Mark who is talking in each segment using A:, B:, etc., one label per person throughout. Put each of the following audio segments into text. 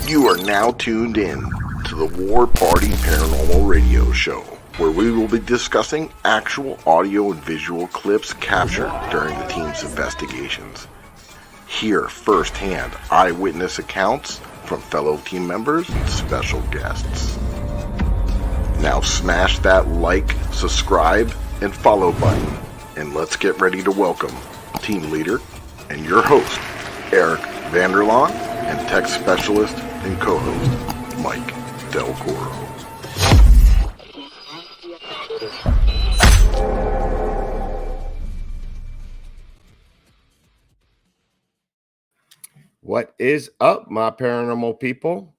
A: You are now tuned in to the War Party Paranormal Radio Show, where we will be discussing actual audio and visual clips captured during the team's investigations. Hear firsthand eyewitness accounts from fellow team members and special guests. Now smash that like, subscribe, and follow button, and let's get ready to welcome team leader and your host, Eric Vanderlaan, and tech specialist and co-host, Mike Del Coro.
B: What is up, my paranormal people?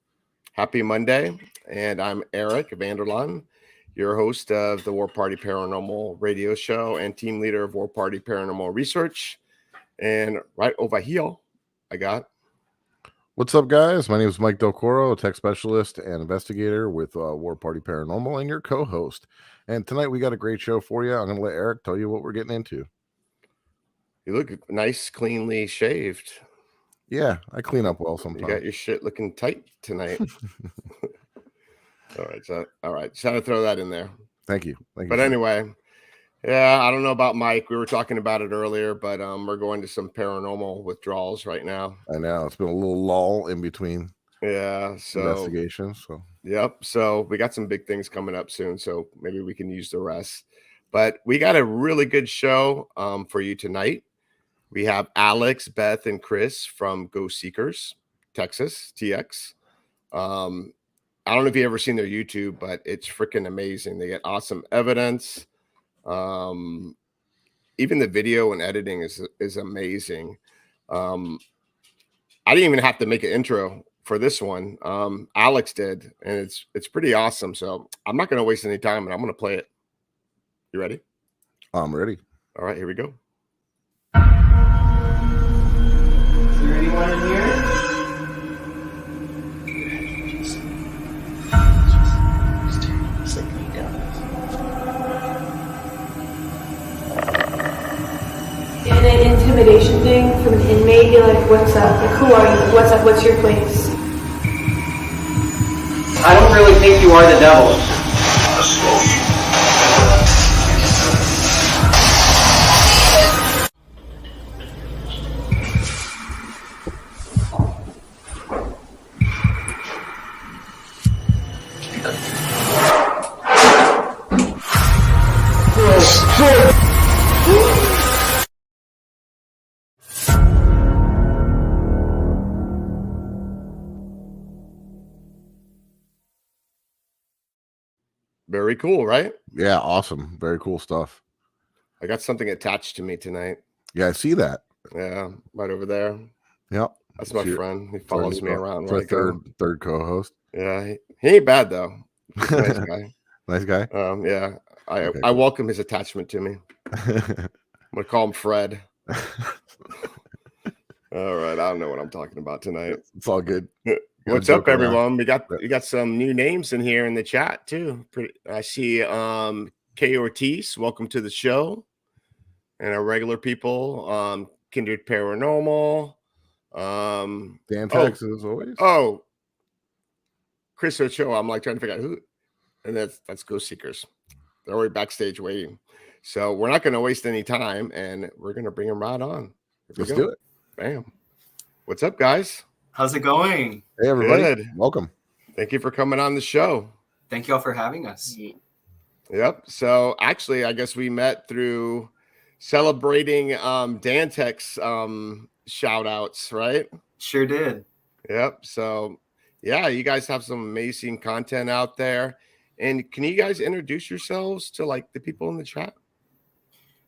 B: Happy Monday, and I'm Eric Vanderlaan, your host of the War Party Paranormal Radio Show and team leader of War Party Paranormal Research. And right over here, I got...
C: What's up, guys? My name is Mike Del Coro, a tech specialist and investigator with War Party Paranormal, and your co-host. And tonight we got a great show for you. I'm going to let Eric tell you what we're getting into.
B: You look nice, cleanly shaved.
C: Yeah, I clean up well sometimes.
B: You got your shit looking tight tonight. All right. Just had to throw that in there.
C: Thank you.
B: But anyway, yeah, I don't know about Mike. We were talking about it earlier, but we're going to some paranormal withdrawals right now.
C: I know. It's been a little lull in between
B: investigations.
C: So
B: yep. So we got some big things coming up soon, so maybe we can use the rest. But we got a really good show for you tonight. We have Alex, Beth, and Chris from Ghost Seekers, Texas, TX. I don't know if you've ever seen their YouTube, but it's freaking amazing. They get awesome evidence. Even the video and editing is amazing. I didn't even have to make an intro for this one. Alex did, and it's pretty awesome. So I'm not going to waste any time, and I'm going to play it. You ready?
C: I'm ready.
B: All right, here we go.
D: Is there anyone in here?
E: In an intimidation thing from an inmate, you're like, what's up? Like, who are you? What's up? What's your place?
D: I don't really think you are the devil.
B: Very cool, right?
C: Yeah, awesome. Very cool stuff.
B: I got something attached to me tonight.
C: Yeah, I see that.
B: Yeah, right over there.
C: Yep.
B: That's my friend. He follows me around.
C: Our third co-host.
B: Yeah, he ain't bad though. He's a nice guy.
C: Nice guy.
B: Yeah.
C: Okay,
B: I welcome his attachment to me. I'm gonna call him Fred. All right, I don't know what I'm talking about tonight.
C: It's all good.
B: What's up, everyone? We got some new names in here in the chat too. I see K Ortiz, welcome to the show. And our regular people, Kindred Paranormal.
C: Dan Texas always.
B: Oh, Chris Ochoa. I'm like trying to figure out who, and that's Ghost Seekers. They're already backstage waiting. So we're not going to waste any time, and we're going to bring them right on.
C: Let's do it.
B: Bam. What's up, guys?
D: How's it going?
C: Hey, everybody.
B: Good.
C: Welcome.
B: Thank you for coming on the show.
D: Thank you all for having us.
B: Yep. So actually, I guess we met through celebrating Dan Tech's shout outs, right?
D: Sure did.
B: Yep. So yeah, you guys have some amazing content out there. And can you guys introduce yourselves to like the people in the chat?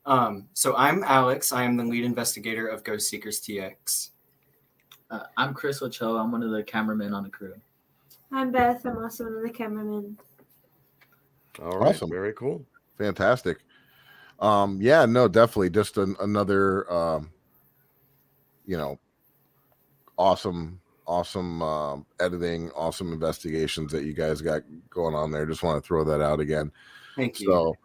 D: So I'm Alex. I am the lead investigator of Ghost Seekers TX.
F: I'm Chris Ochoa. I'm one of the cameramen on the crew.
E: I'm Beth. I'm also one of the cameramen.
B: All right.
C: Awesome.
B: Very cool.
C: Fantastic. Yeah, no, definitely just another awesome editing, awesome investigations that you guys got going on there. Just want to throw that out again.
D: Thank you.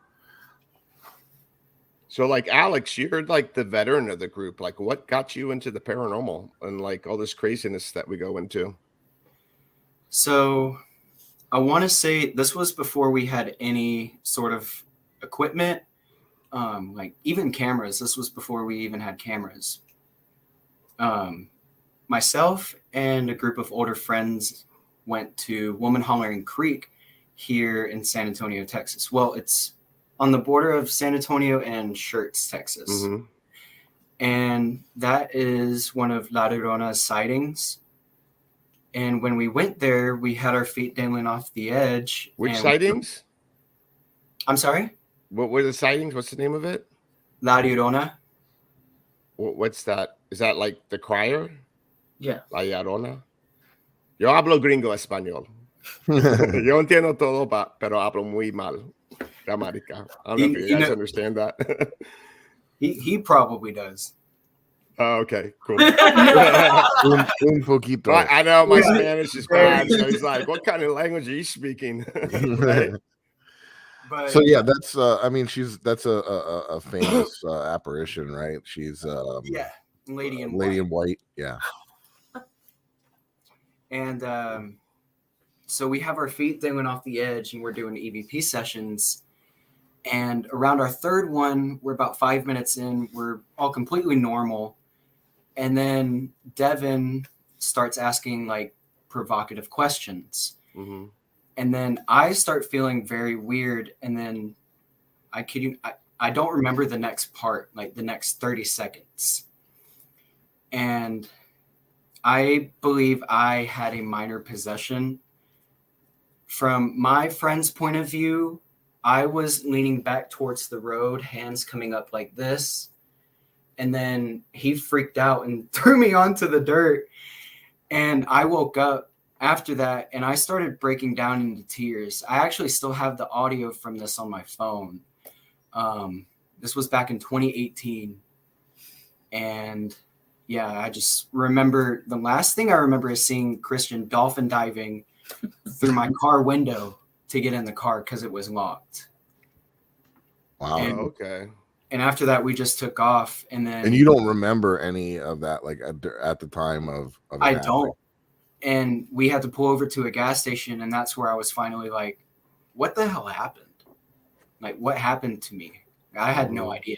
B: So like Alex, you're like the veteran of the group. Like what got you into the paranormal and like all this craziness that we go into?
D: So I want to say this was before we had any sort of equipment, like even cameras. This was before we even had cameras. Myself and a group of older friends went to Woman Hollering Creek here in San Antonio, Texas. Well, it's on the border of San Antonio and Schertz, Texas.
B: Mm-hmm.
D: And that is one of La Llorona's sightings. And when we went there, we had our feet dangling off the edge.
B: Which
D: and
B: sightings?
D: I'm sorry?
B: What were the sightings? What's the name of it?
D: La Llorona.
B: What's that? Is that like the crier?
F: Yeah.
B: La Llorona. Yo hablo gringo español. Yo entiendo todo, pero hablo muy mal. Gramática. I don't know if you guys understand that.
D: He probably does.
B: Oh, okay, cool.
C: Un poquito.
B: Well, I know my Spanish is bad, so he's like, "What kind of language are you speaking?" Right?
D: But
C: So yeah, that's I mean, that's a famous apparition, right? She's
D: yeah, Lady in
C: Lady
D: White.
C: in White. Yeah.
D: And so we have our feet dangling off the edge, and we're doing EVP sessions. And around our third one, we're about 5 minutes in. We're all completely normal. And then Devin starts asking like provocative questions.
B: Mm-hmm.
D: And then I start feeling very weird. And then I kid you, I don't remember the next part, like the next 30 seconds. And I believe I had a minor possession. From my friend's point of view, I was leaning back towards the road, hands coming up like this. And then he freaked out and threw me onto the dirt. And I woke up after that and I started breaking down into tears. I actually still have the audio from this on my phone. This was back in 2018. And yeah, I just remember the last thing I remember is seeing Christian dolphin diving through my car window to get in the car because it was locked.
C: Wow.
D: And,
B: okay.
D: And after that, we just took off. And
C: you don't remember any of that, like at the time of
D: I don't. And we had to pull over to a gas station, and that's where I was finally like, what the hell happened? Like, what happened to me? I had no idea.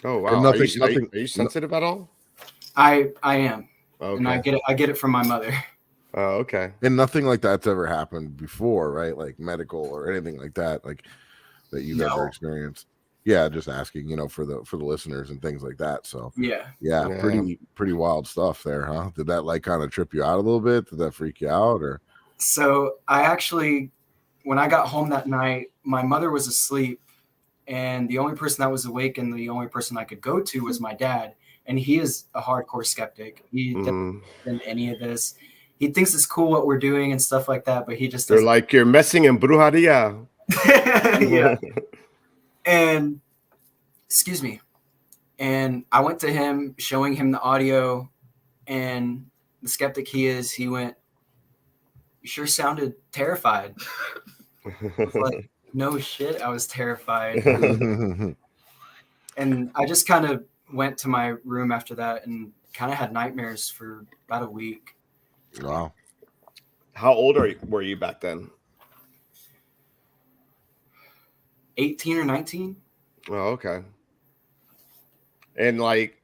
B: Oh wow.
C: Nothing,
B: Are you sensitive at all?
D: I am.
B: Okay.
D: And I get it from my mother.
B: Oh, okay.
C: And nothing like that's ever happened before, right? Like medical or anything like that, like that you've ever experienced. Yeah, just asking, for the listeners and things like that. So yeah, pretty wild stuff there, huh? Did that like kind of trip you out a little bit? Did that freak you out, or?
D: So I actually, when I got home that night, my mother was asleep, and the only person that was awake and the only person I could go to was my dad. And he is a hardcore skeptic. He doesn't believe in any of this. He thinks it's cool what we're doing and stuff like that, but he just doesn't.
B: They're like, you're messing in brujeria.
D: Yeah. And excuse me. And I went to him, showing him the audio, and the skeptic he is, he went, "You sure sounded terrified." Like, no shit, I was terrified. And I just kind of went to my room after that and kind of had nightmares for about a week.
C: Wow.
B: How old were you back then?
D: 18 or 19.
B: Oh, okay. And like,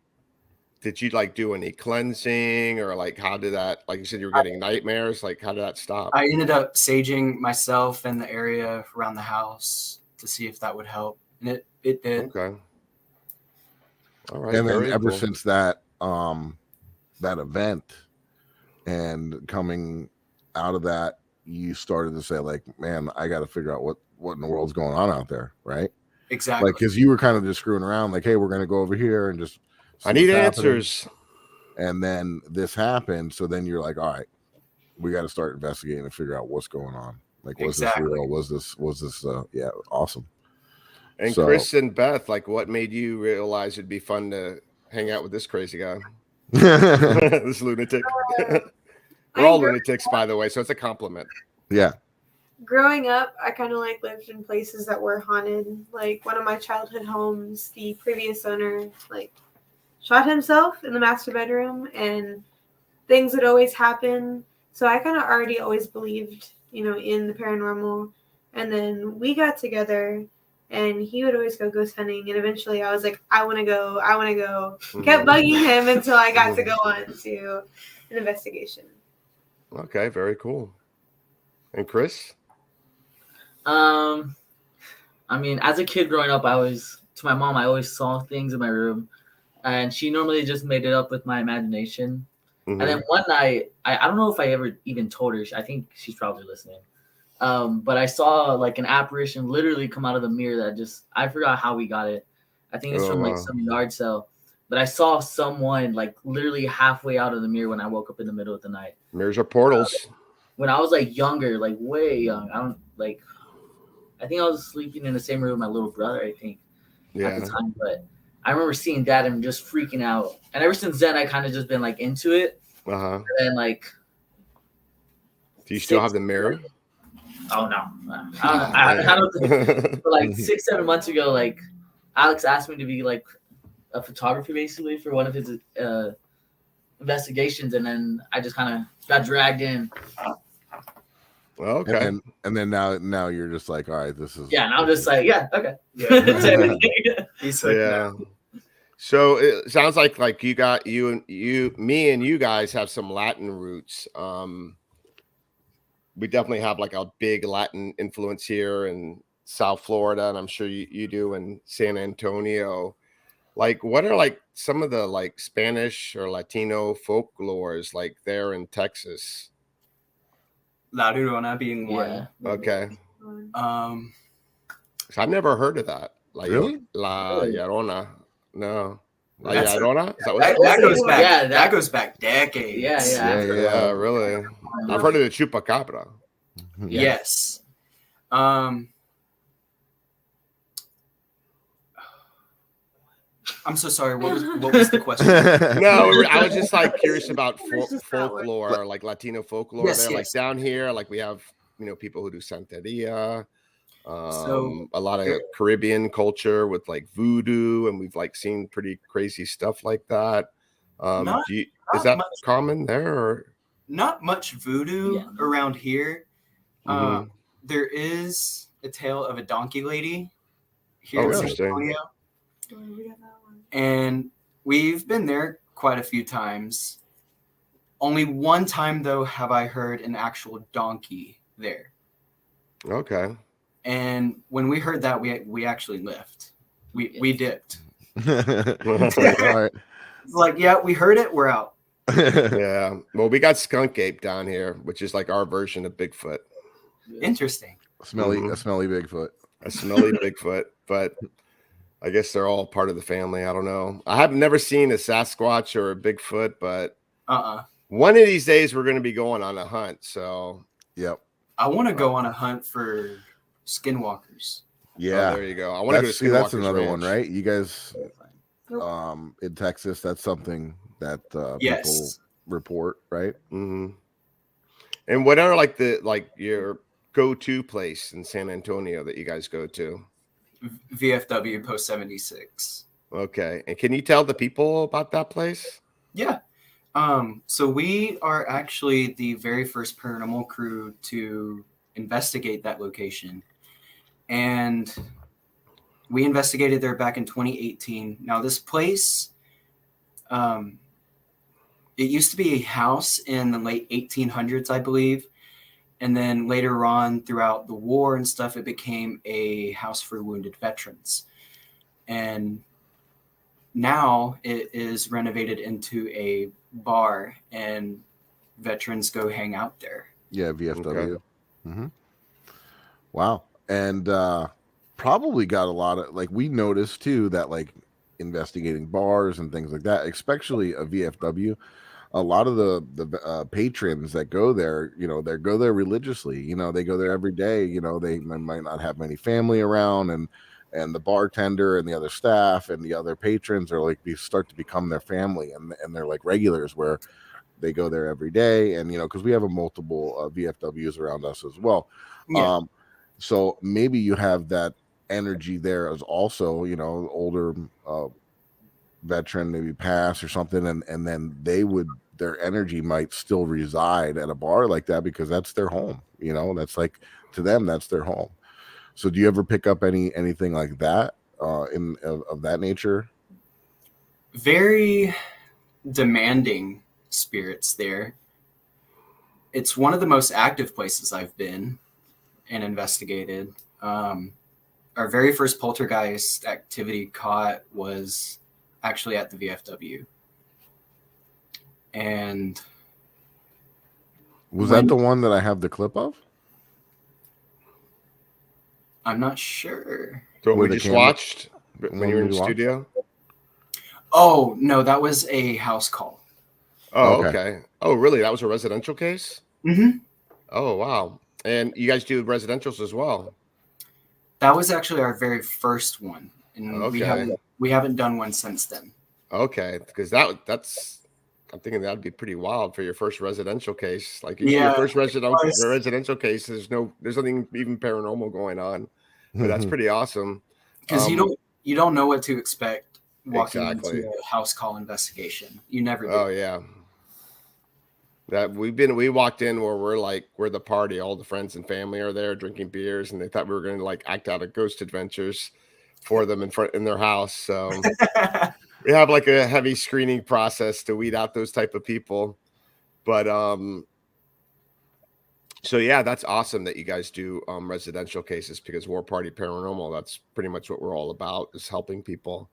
B: did you like do any cleansing, or like how did that, like you said you were getting nightmares, like how did that stop?
D: I ended up saging myself and the area around the house to see if that would help, and it did.
B: Okay. All right.
C: And then ever
B: cool.
C: since that event and coming out of that, you started to say like, man, I got to figure out what in the world's going on out there, right?
D: Exactly.
C: Like, because you were kind of just screwing around, like, hey, we're going to go over here and just
B: I need answers.
C: And then this happened, so then you're like, all right, we got to start investigating and figure out what's going on. Like, was this real? Was this yeah, awesome.
B: And so, Chris and Beth, like, what made you realize it'd be fun to hang out with this crazy guy? This lunatic. We're all lunatics, by the way, so it's a compliment.
C: Yeah.
E: Growing up, I kind of like lived in places that were haunted. Like one of my childhood homes, the previous owner like shot himself in the master bedroom, and things would always happen. So I kind of already always believed, in the paranormal. And then we got together, and he would always go ghost hunting. And eventually I was like, I want to go. Kept bugging him until I got to go on to an investigation.
B: Okay, very cool. And Chris?
F: I mean, as a kid growing up, to my mom, I always saw things in my room, and she normally just made it up with my imagination. Mm-hmm. And then one night, I don't know if I ever even told her. I think she's probably listening. But I saw like an apparition literally come out of the mirror I forgot how we got it. I think it's from like some yard sale. But I saw someone like literally halfway out of the mirror when I woke up in the middle of the night.
B: Mirrors are portals.
F: When I was like younger, like way young, I think I was sleeping in the same room with my little brother, I think, at the time. But I remember seeing that and just freaking out. And ever since then, I kind of just been like into it. And then like.
B: Do you still have the mirror?
F: Oh no, I don't think. But like 6-7 months ago, like Alex asked me to be like a photographer basically for one of his investigations, and then I just kind of got dragged in.
B: Okay.
C: And then now you're just like, all right, this is.
F: Yeah, and I'm just like, yeah, okay.
D: He's like,
B: yeah. So it sounds like you got me and you guys have some Latin roots. We definitely have like a big Latin influence here in South Florida, and I'm sure you do in San Antonio. Like, what are like some of the like Spanish or Latino folklores like there in Texas?
D: La Llorona being one.
F: Yeah.
B: Okay.
D: So
B: I've never heard of that. Like,
C: really?
B: La Llorona. No. La Llorona?
D: That goes back. Yeah, that goes back decades.
B: Yeah, really. I've heard of the Chupacabra.
D: Yes. I'm so sorry. What was the question?
B: No, I was just like curious about folklore, like Latino folklore.
D: Yes,
B: there,
D: yes.
B: like down here, like we have people who do Santeria.
D: So
B: a lot of Caribbean culture with like voodoo, and we've like seen pretty crazy stuff like that. Is that common there? Or?
D: Not much voodoo around here. There is a tale of a donkey lady here in San Antonio. And we've been there quite a few times. Only one time, though, have I heard an actual donkey there.
B: Okay.
D: And when we heard that, we actually left. We dipped.
C: All right.
D: It's like, yeah, we heard it. We're out.
B: Yeah. Well, we got skunk ape down here, which is like our version of Bigfoot.
D: Interesting.
C: A smelly Bigfoot.
B: A smelly Bigfoot, but I guess they're all part of the family. I don't know. I have never seen a Sasquatch or a Bigfoot, but one of these days we're going to be going on a hunt. So,
C: yep.
D: I want to go on a hunt for skinwalkers.
C: Yeah,
B: there you go. I want to go to Skinwalkers
C: That's another
B: Ranch.
C: one, right? You guys, in Texas, that's something that people report, right?
B: Mm-hmm. And what are like your go-to place in San Antonio that you guys go to?
D: VFW Post 76.
B: Okay. And can you tell the people about that place?
D: Yeah. So we are actually the very first paranormal crew to investigate that location. And we investigated there back in 2018. Now this place, it used to be a house in the late 1800s, I believe. And then later on throughout the war and stuff, it became a house for wounded veterans. And now it is renovated into a bar and veterans go hang out there.
C: Yeah, VFW.
B: Okay.
C: Mm-hmm. Wow. And probably got a lot of, like, we noticed too that like investigating bars and things like that, especially a VFW, a lot of the patrons that go there, they go there religiously. They go there every day. They might not have many family around, and the bartender and the other staff and the other patrons are like, start to become their family, and they're like regulars where they go there every day. And because we have a multiple VFWs around us as well. Yeah. So maybe you have that energy there as also, older veteran maybe pass or something, and then they would their energy might still reside at a bar like that because that's their home. You know, that's like, to them, that's their home. So do you ever pick up anything like that of that nature?
D: Very demanding spirits there. It's one of the most active places I've been and investigated. Our very first poltergeist activity caught was actually at the VFW. And
C: was that the one that I have the clip of?
D: I'm not sure.
B: So we just watched when you were in the studio?
D: Oh, no, that was a house call.
B: Oh, okay. Oh, really? That was a residential case?
D: Mm-hmm.
B: Oh, wow. And you guys do residentials as well?
D: That was actually our very first one. And we haven't done one since then.
B: Okay. Because that's I'm thinking that'd be pretty wild for your first residential case. Like your first residential case, there's nothing even paranormal going on. But that's pretty awesome.
D: Because you don't know what to expect walking into a house call investigation. You never do.
B: Oh yeah. That we walked in where we're the party, all the friends and family are there drinking beers, and they thought we were going to like act out a ghost adventures for them in their house. So we have like a heavy screening process to weed out those type of people. But so yeah, that's awesome that you guys do residential cases, because War Party Paranormal, that's pretty much what we're all about, is helping people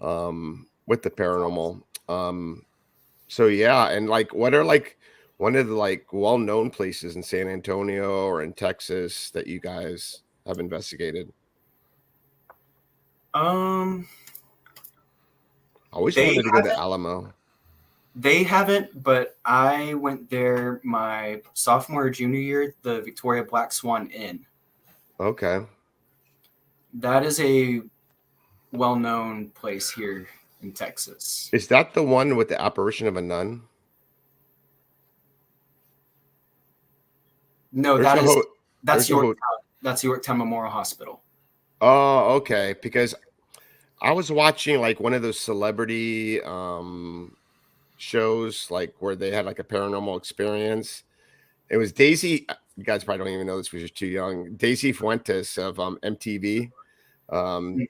B: with the paranormal. So yeah, and like, what are like one of the like well-known places in San Antonio or in Texas that you guys have investigated?
D: I
B: always wanted to go to Alamo.
D: They haven't, but I went there my sophomore or junior year, the Victoria Black Swan Inn.
B: Okay.
D: That is a well-known place here in Texas.
B: Is that the one with the apparition of a nun?
D: No, that's Yorktown Memorial Hospital.
B: Oh, okay. Because I was watching like one of those celebrity shows, like where they had like a paranormal experience. It was Daisy. You guys probably don't even know this because you're too young. Daisy Fuentes of MTV. No,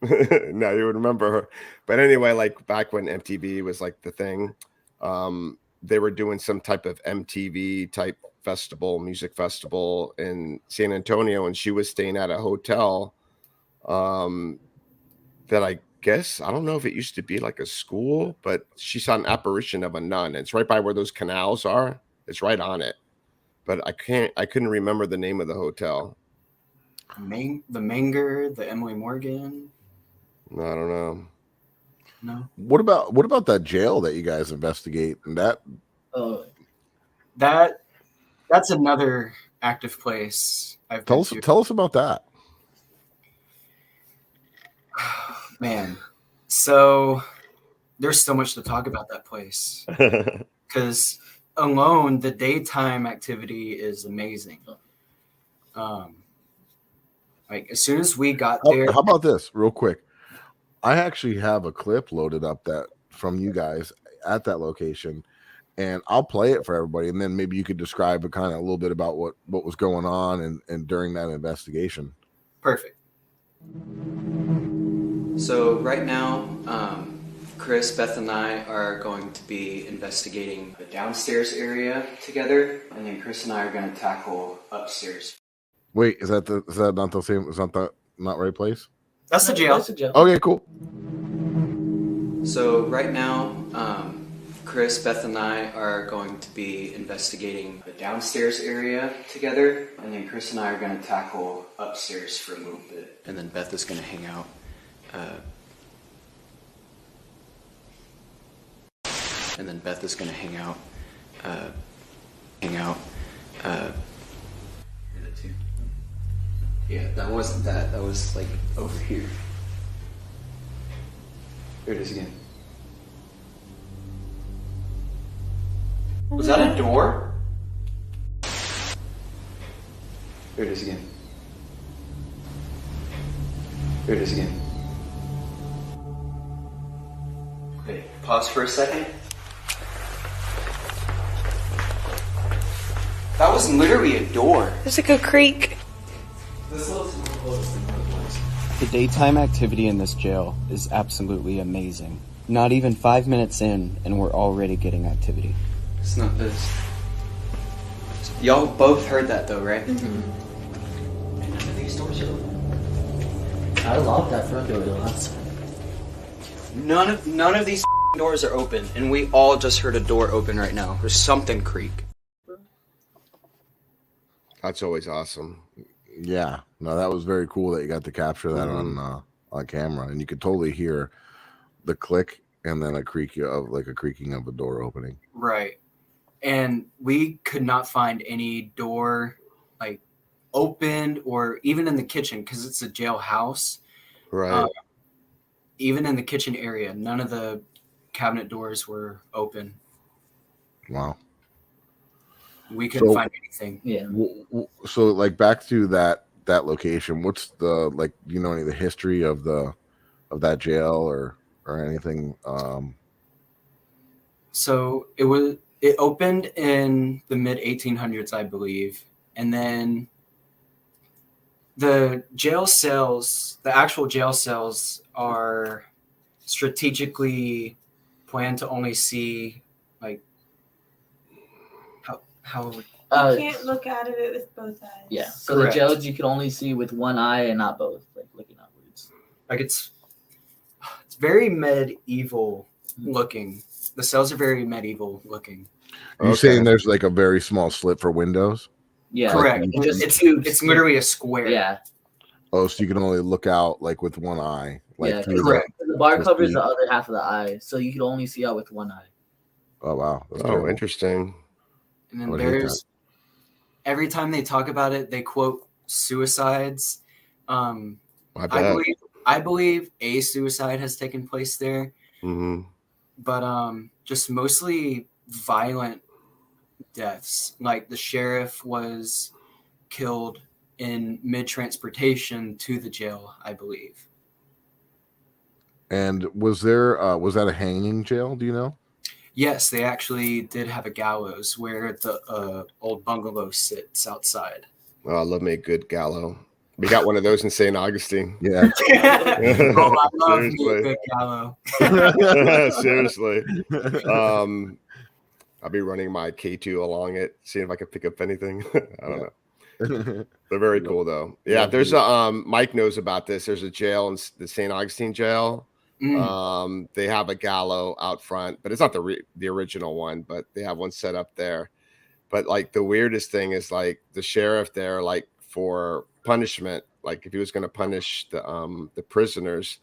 B: you would remember her. But anyway, like back when MTV was like the thing, they were doing some type of MTV type music festival in San Antonio, and she was staying at a hotel that I guess, I don't know if it used to be like a school, but she saw an apparition of a nun. It's right by where those canals are. It's right on it. But I couldn't remember the name of the hotel.
D: The Manger, the Emily Morgan.
B: I don't know.
D: No.
C: What about that jail that you guys investigate? And
D: that's another active place I've been to.
C: Tell us about that.
D: Man, so there's so much to talk about that place, because alone the daytime activity is amazing. Like as soon as we got there.
C: How about this real quick? I actually have a clip loaded up that from you guys at that location, and I'll play it for everybody, and then maybe you could describe a little bit about what was going on and during that investigation.
D: Perfect. So right now, Chris, Beth, and I are going to be investigating the downstairs area together, and then Chris and I are going to tackle upstairs.
C: Wait, is that not the same? Is not right place?
D: That's the jail.
C: Okay, cool.
D: So right now, Chris, Beth, and I are going to be investigating the downstairs area together, and then Chris and I are going to tackle upstairs for a little bit, and then Beth is going to hang out. Yeah, that wasn't that. That was like over here. There it is again. Was that a door? There it is again. There it is again. Okay, pause for a second. was literally a door.
E: There's like a creek.
G: The daytime activity in this jail is absolutely amazing. Not even 5 minutes in, and we're already getting activity.
D: It's not this. Y'all both heard that though, right?
F: Mm-hmm. And none of these doors are open. I locked that front door the last time.
D: None of these doors are open, and we all just heard a door open right now. There's something creak.
B: That's always awesome.
C: Yeah, no, that was very cool that you got to capture that on camera, and you could totally hear the click and then a creaking of a door opening.
D: Right, and we could not find any door like opened or even in the kitchen because it's a jailhouse.
B: Right.
D: Even in the kitchen area, none of the cabinet doors were open.
C: Wow.
D: We couldn't find anything.
F: Yeah.
C: So, like, back to that location. What's the do you know any of the history of that jail or anything?
D: So it opened in the mid 1800s, I believe, and then the actual jail cells are strategically planned to only see like how
E: You can't look out of it with both eyes.
F: Yeah. So
D: Correct.
F: the jails you can only see with one eye and not both, like looking outwards.
D: like it's very medieval looking. The cells are very medieval looking.
C: Are you saying there's like a very small slit for windows?
F: Yeah.
D: Correct. It's literally a square.
F: Yeah.
C: Oh, so you can only look out like with one eye.
F: Yeah.
C: Through
D: correct.
F: The bar covers the other half of the eye, so you can only see out with one eye.
C: Oh wow. That's
B: Oh,
C: terrible.
B: interesting.
D: And then there's every time they talk about it, they quote suicides. I believe a suicide has taken place there, but just mostly violent deaths. Like the sheriff was killed in mid-transportation to the jail, I believe.
C: And was that a hanging jail? Do you know?
D: Yes, they actually did have a gallows where the old bungalow sits outside.
B: Oh, I love me a good gallows. We got one of those in St. Augustine.
C: Yeah.
D: Oh, I love me a good gallows.
B: Seriously. I'll be running my K2 along it, seeing if I can pick up anything. I don't know. They're very cool though. Yeah, there's a Mike knows about this. There's a jail in the St. Augustine jail. They have a gallows out front, but it's not the original one, but they have one set up there. But like the weirdest thing is like the sheriff there, like for punishment, like if he was going to punish the prisoners,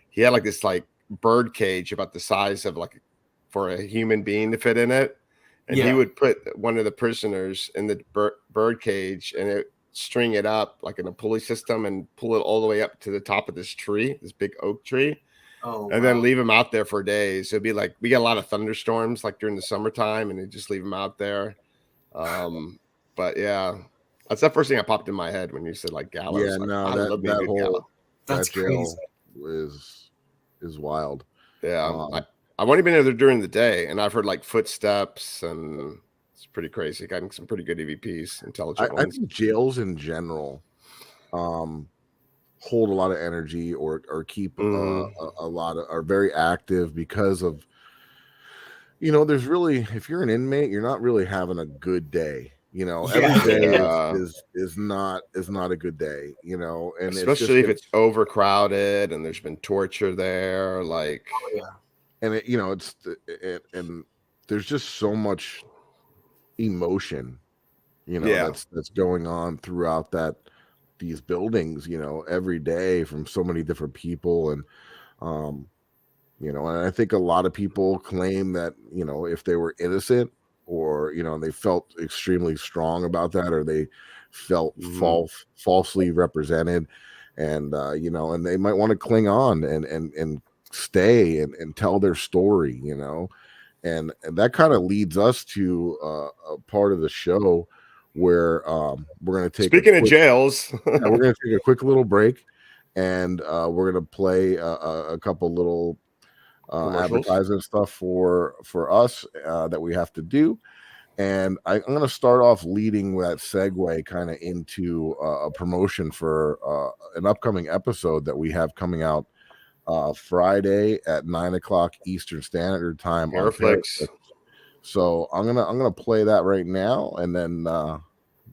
B: he had like this like bird cage about the size of like for a human being to fit in it. And he would put one of the prisoners in the bird cage and string it up like in a pulley system and pull it all the way up to the top of this tree, this big oak tree. And then leave him out there for days. It'd be like we get a lot of thunderstorms like during the summertime, and they just leave him out there. But yeah, that's the first thing that popped in my head when you said like gallows.
C: Yeah,
B: like,
C: no, that whole
D: that's crazy.
C: Is wild.
B: Yeah, I've only been there during the day, and I've heard like footsteps, and it's pretty crazy. Getting some pretty good EVPs, intelligent ones.
C: I think jails in general hold a lot of energy or keep a lot of are very active because of there's really, if you're an inmate, you're not really having a good day. Every day is not a good day, and
B: especially if it's overcrowded and there's been torture there, like
C: and and there's just so much emotion, that's going on throughout these buildings, every day from so many different people. And, and I think a lot of people claim that, if they were innocent or, they felt extremely strong about that, or they felt falsely represented and, and they might want to cling on and stay and tell their story, and that kind of leads us to a part of the show where we're going to take
B: of jails.
C: We're going to take a quick little break, and we're going to play a couple little advertising stuff for us that we have to do, And I'm going to start off leading that segue kind of into a promotion for an upcoming episode that we have coming out Friday at 9:00 Eastern Standard Time on
B: Paraflix.
C: So I'm gonna play that right now, and then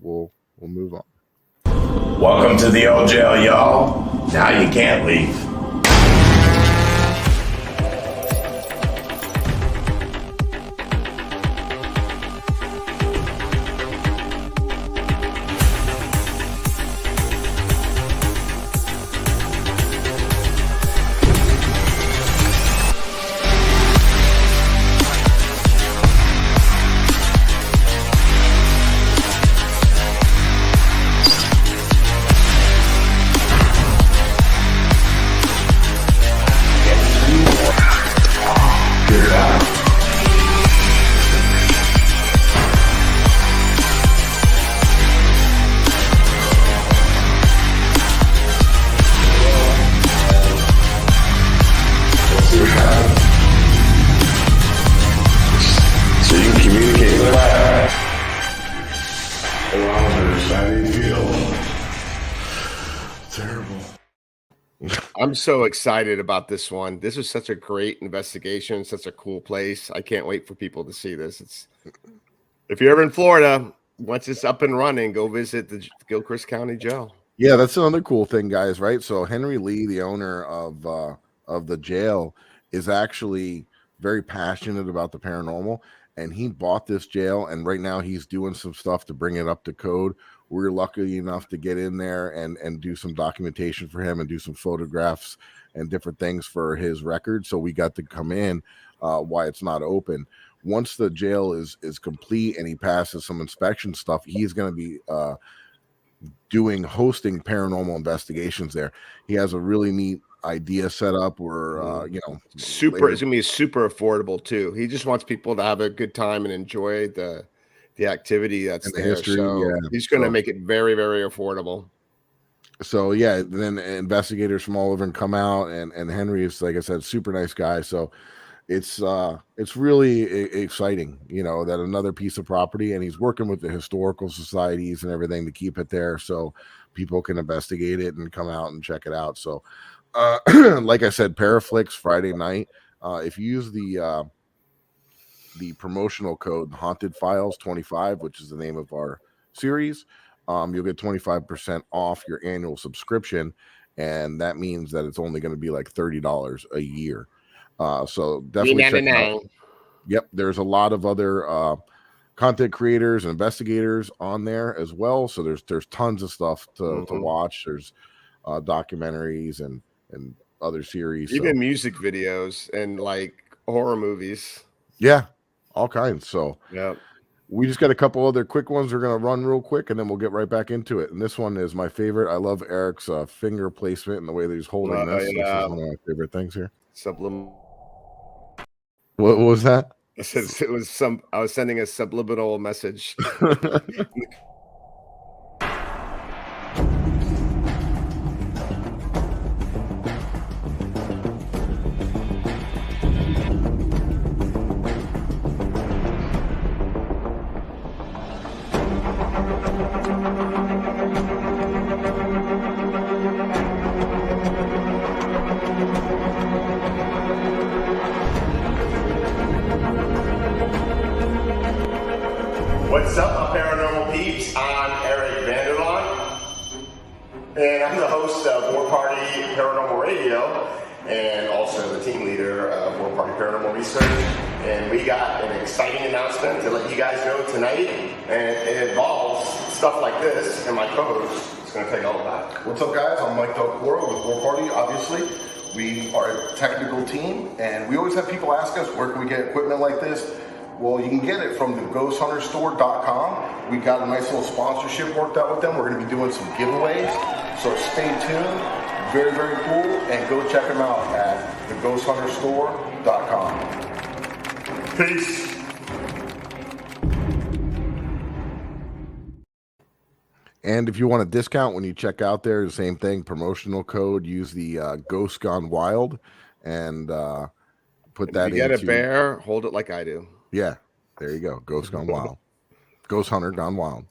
C: we'll move on.
H: Welcome to the old jail, y'all. Now you can't leave.
B: I'm so excited about this one. This is such a great investigation, such a cool place. I can't wait for people to see this. If you're ever in Florida, once it's up and running, go visit the Gilchrist County Jail.
C: Yeah, that's another cool thing, guys, right? So Henry Lee, the owner of the jail, is actually very passionate about the paranormal, and he bought this jail, and right now he's doing some stuff to bring it up to code. We're lucky enough to get in there and do some documentation for him and do some photographs and different things for his record. So we got to come in while it's not open. Once the jail is complete and he passes some inspection stuff, he's going to be hosting paranormal investigations there. He has a really neat idea set up where
B: it's gonna be super affordable too. He just wants people to have a good time and enjoy the activity that's
C: the
B: there.
C: history.
B: So
C: yeah,
B: he's going to make it very, very affordable.
C: So yeah, then investigators from all over and come out, and Henry is, like I said, super nice guy. So it's really exciting, that another piece of property, and he's working with the historical societies and everything to keep it there so people can investigate it and come out and check it out. So like I said, Paraflix Friday night. If you use the promotional code Haunted Files 25, which is the name of our series, you'll get 25% off your annual subscription, and that means that it's only going to be like $30 a year. So definitely check it out. Yep, there's a lot of other content creators and investigators on there as well. So there's tons of stuff to watch. There's documentaries and other series,
B: even music videos and like horror movies.
C: Yeah, all kinds. So
B: yeah,
C: we just got a couple other quick ones we're going to run real quick, and then we'll get right back into it. And this one is my favorite. I love Eric's finger placement and the way that he's holding this. Yeah. This is one of my favorite things here. What was that?
B: I was sending a subliminal message.
H: What's up, my paranormal peeps? I'm Eric Vanderlaan, and I'm the host of War Party Paranormal Radio, and also the team leader of War Party Paranormal Research. And we got an exciting announcement to let you guys know tonight, and it involves stuff like this, and my co-host is going to tell you all about it.
A: What's up, guys? I'm Mike Del Coro with War Party, obviously. We are a technical team, and we always have people ask us, where can we get equipment like this? Well, you can get it from the ghosthunterstore.com. We got a nice little sponsorship worked out with them. We're going to be doing some giveaways, so stay tuned. Very, very cool, and go check them out at theghosthunterstore.com.
H: Peace.
C: And if you want a discount when you check out there, the same thing, promotional code, use the Ghost Gone Wild, and put that in.
B: Get a bear, hold it like I do.
C: Yeah, there you go. Ghost Gone Wild. Ghost Hunter Gone Wild.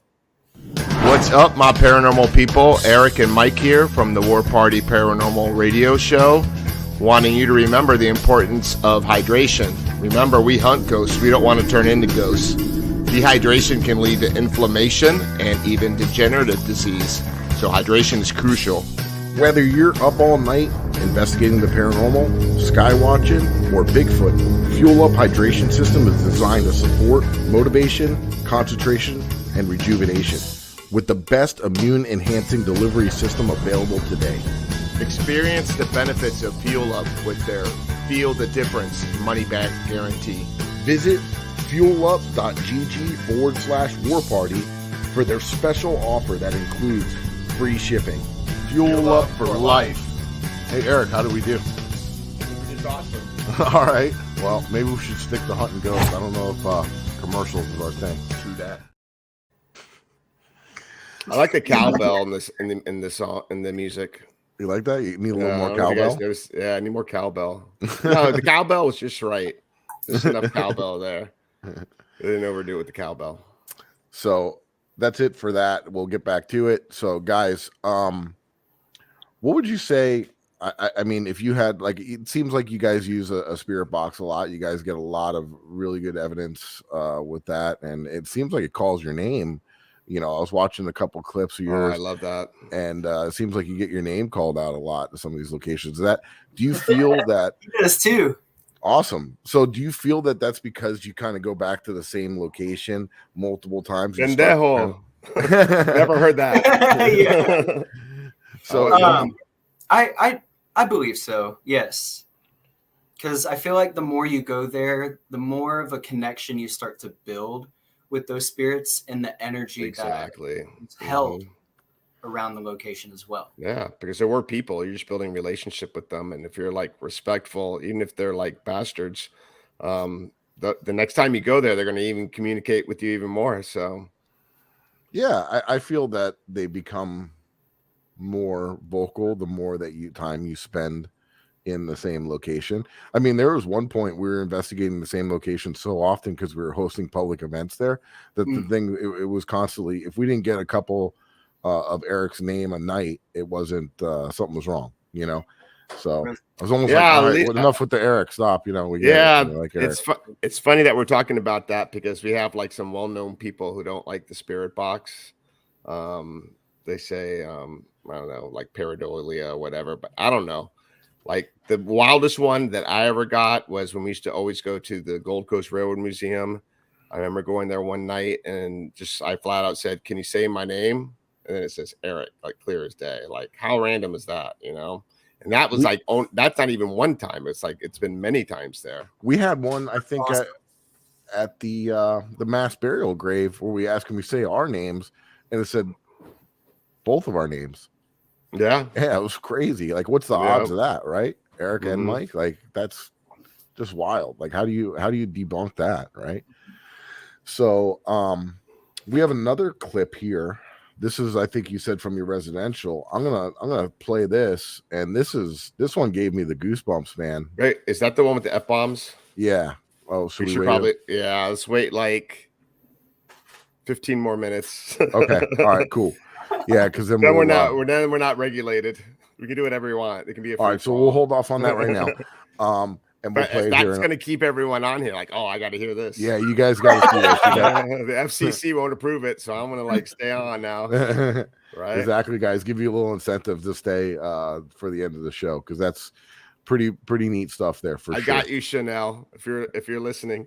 B: What's up, my paranormal people? Eric and Mike here from the War Party Paranormal Radio Show, wanting you to remember the importance of hydration. Remember, we hunt ghosts. We don't want to turn into ghosts. Dehydration can lead to inflammation and even degenerative disease. So hydration is crucial.
C: Whether you're up all night investigating the paranormal, sky watching, or Bigfoot, Fuel Up Hydration System is designed to support motivation, concentration, and rejuvenation with the best immune-enhancing delivery system available today.
B: Experience the benefits of Fuel Up with their Feel the Difference money-back guarantee.
C: Visit fuelup.gg/warparty for their special offer that includes free shipping. Fuel Up for life. Hey, Eric, how do we do?
B: Which is awesome.
C: All right. Well, maybe we should stick to hunting ghosts. I don't know if commercials is our thing.
B: True that. I like the cowbell in the song, in the music.
C: You like that? You need a little more
B: I don't know if you guys
C: cowbell?
B: noticed. Yeah, I need more cowbell. No, the cowbell was just right. There's enough cowbell there. They didn't overdo it with the cowbell.
C: So that's it for that. We'll get back to it. So, guys, what would you say? I mean, if you had, like, it seems like you guys use a spirit box a lot. You guys get a lot of really good evidence with that, and it seems like it calls your name. You know, I was watching a couple clips of yours.
B: I love that.
C: And it seems like you get your name called out a lot in some of these locations. Do you feel that?
D: Yes, too.
C: Awesome. So do you feel that that's because you kind of go back to the same location multiple times?
B: Pendejo. Never heard that.
D: Yeah.
C: So
D: I believe so. Yes. Because I feel like the more you go there, the more of a connection you start to build with those spirits and the energy that is held around the location as well.
B: Yeah, because there were people. You're just building relationship with them, and if you're like respectful, even if they're like bastards, the next time you go there, they're going to even communicate with you even more. So,
C: yeah, I feel that they become more vocal the more that time you spend in the same location. I mean, there was one point we were investigating the same location so often because we were hosting public events there that the thing it was constantly, if we didn't get a couple of Eric's name a night, it wasn't something was wrong, you know. So I was almost like, all right, enough with the Eric, stop, you know.
B: It's funny that we're talking about that because we have like some well-known people who don't like the spirit box. They say I don't know, like pareidolia or whatever, but I don't know. Like the wildest one that I ever got was when we used to always go to the Gold Coast Railroad Museum. I remember going there one night and I flat out said, "Can you say my name?" And then it says Eric, like clear as day. Like, how random is that, you know? And that was like, that's not even one time. It's like, it's been many times there.
C: We had one, I think, at the mass burial grave where we asked, "Can we say our names?" And it said both of our names.
B: Yeah,
C: it was crazy. Like, what's the odds of that, right? Eric and Mike, like that's just wild. Like, how do you debunk that, right? So, we have another clip here. This is, I think you said from your residential. I'm gonna play this, and this one gave me the goosebumps, man.
B: Right? Is that the one with the F-bombs?
C: Yeah. Oh, so we should
B: probably. Yeah, let's wait like 15 more minutes.
C: Okay. All right. Cool. Yeah, because then
B: we're not regulated. We can do whatever we want. It can be a free
C: all right. So we'll hold off on that right now. And we'll play
B: that's going to keep everyone on here. Like, oh, I got to hear this.
C: Yeah, you guys got to see this.
B: The FCC won't approve it, so I'm going to like stay on now. Right?
C: Exactly, guys. Give you a little incentive to stay for the end of the show because that's pretty neat stuff there. I
B: got you, Chanel. If you're listening,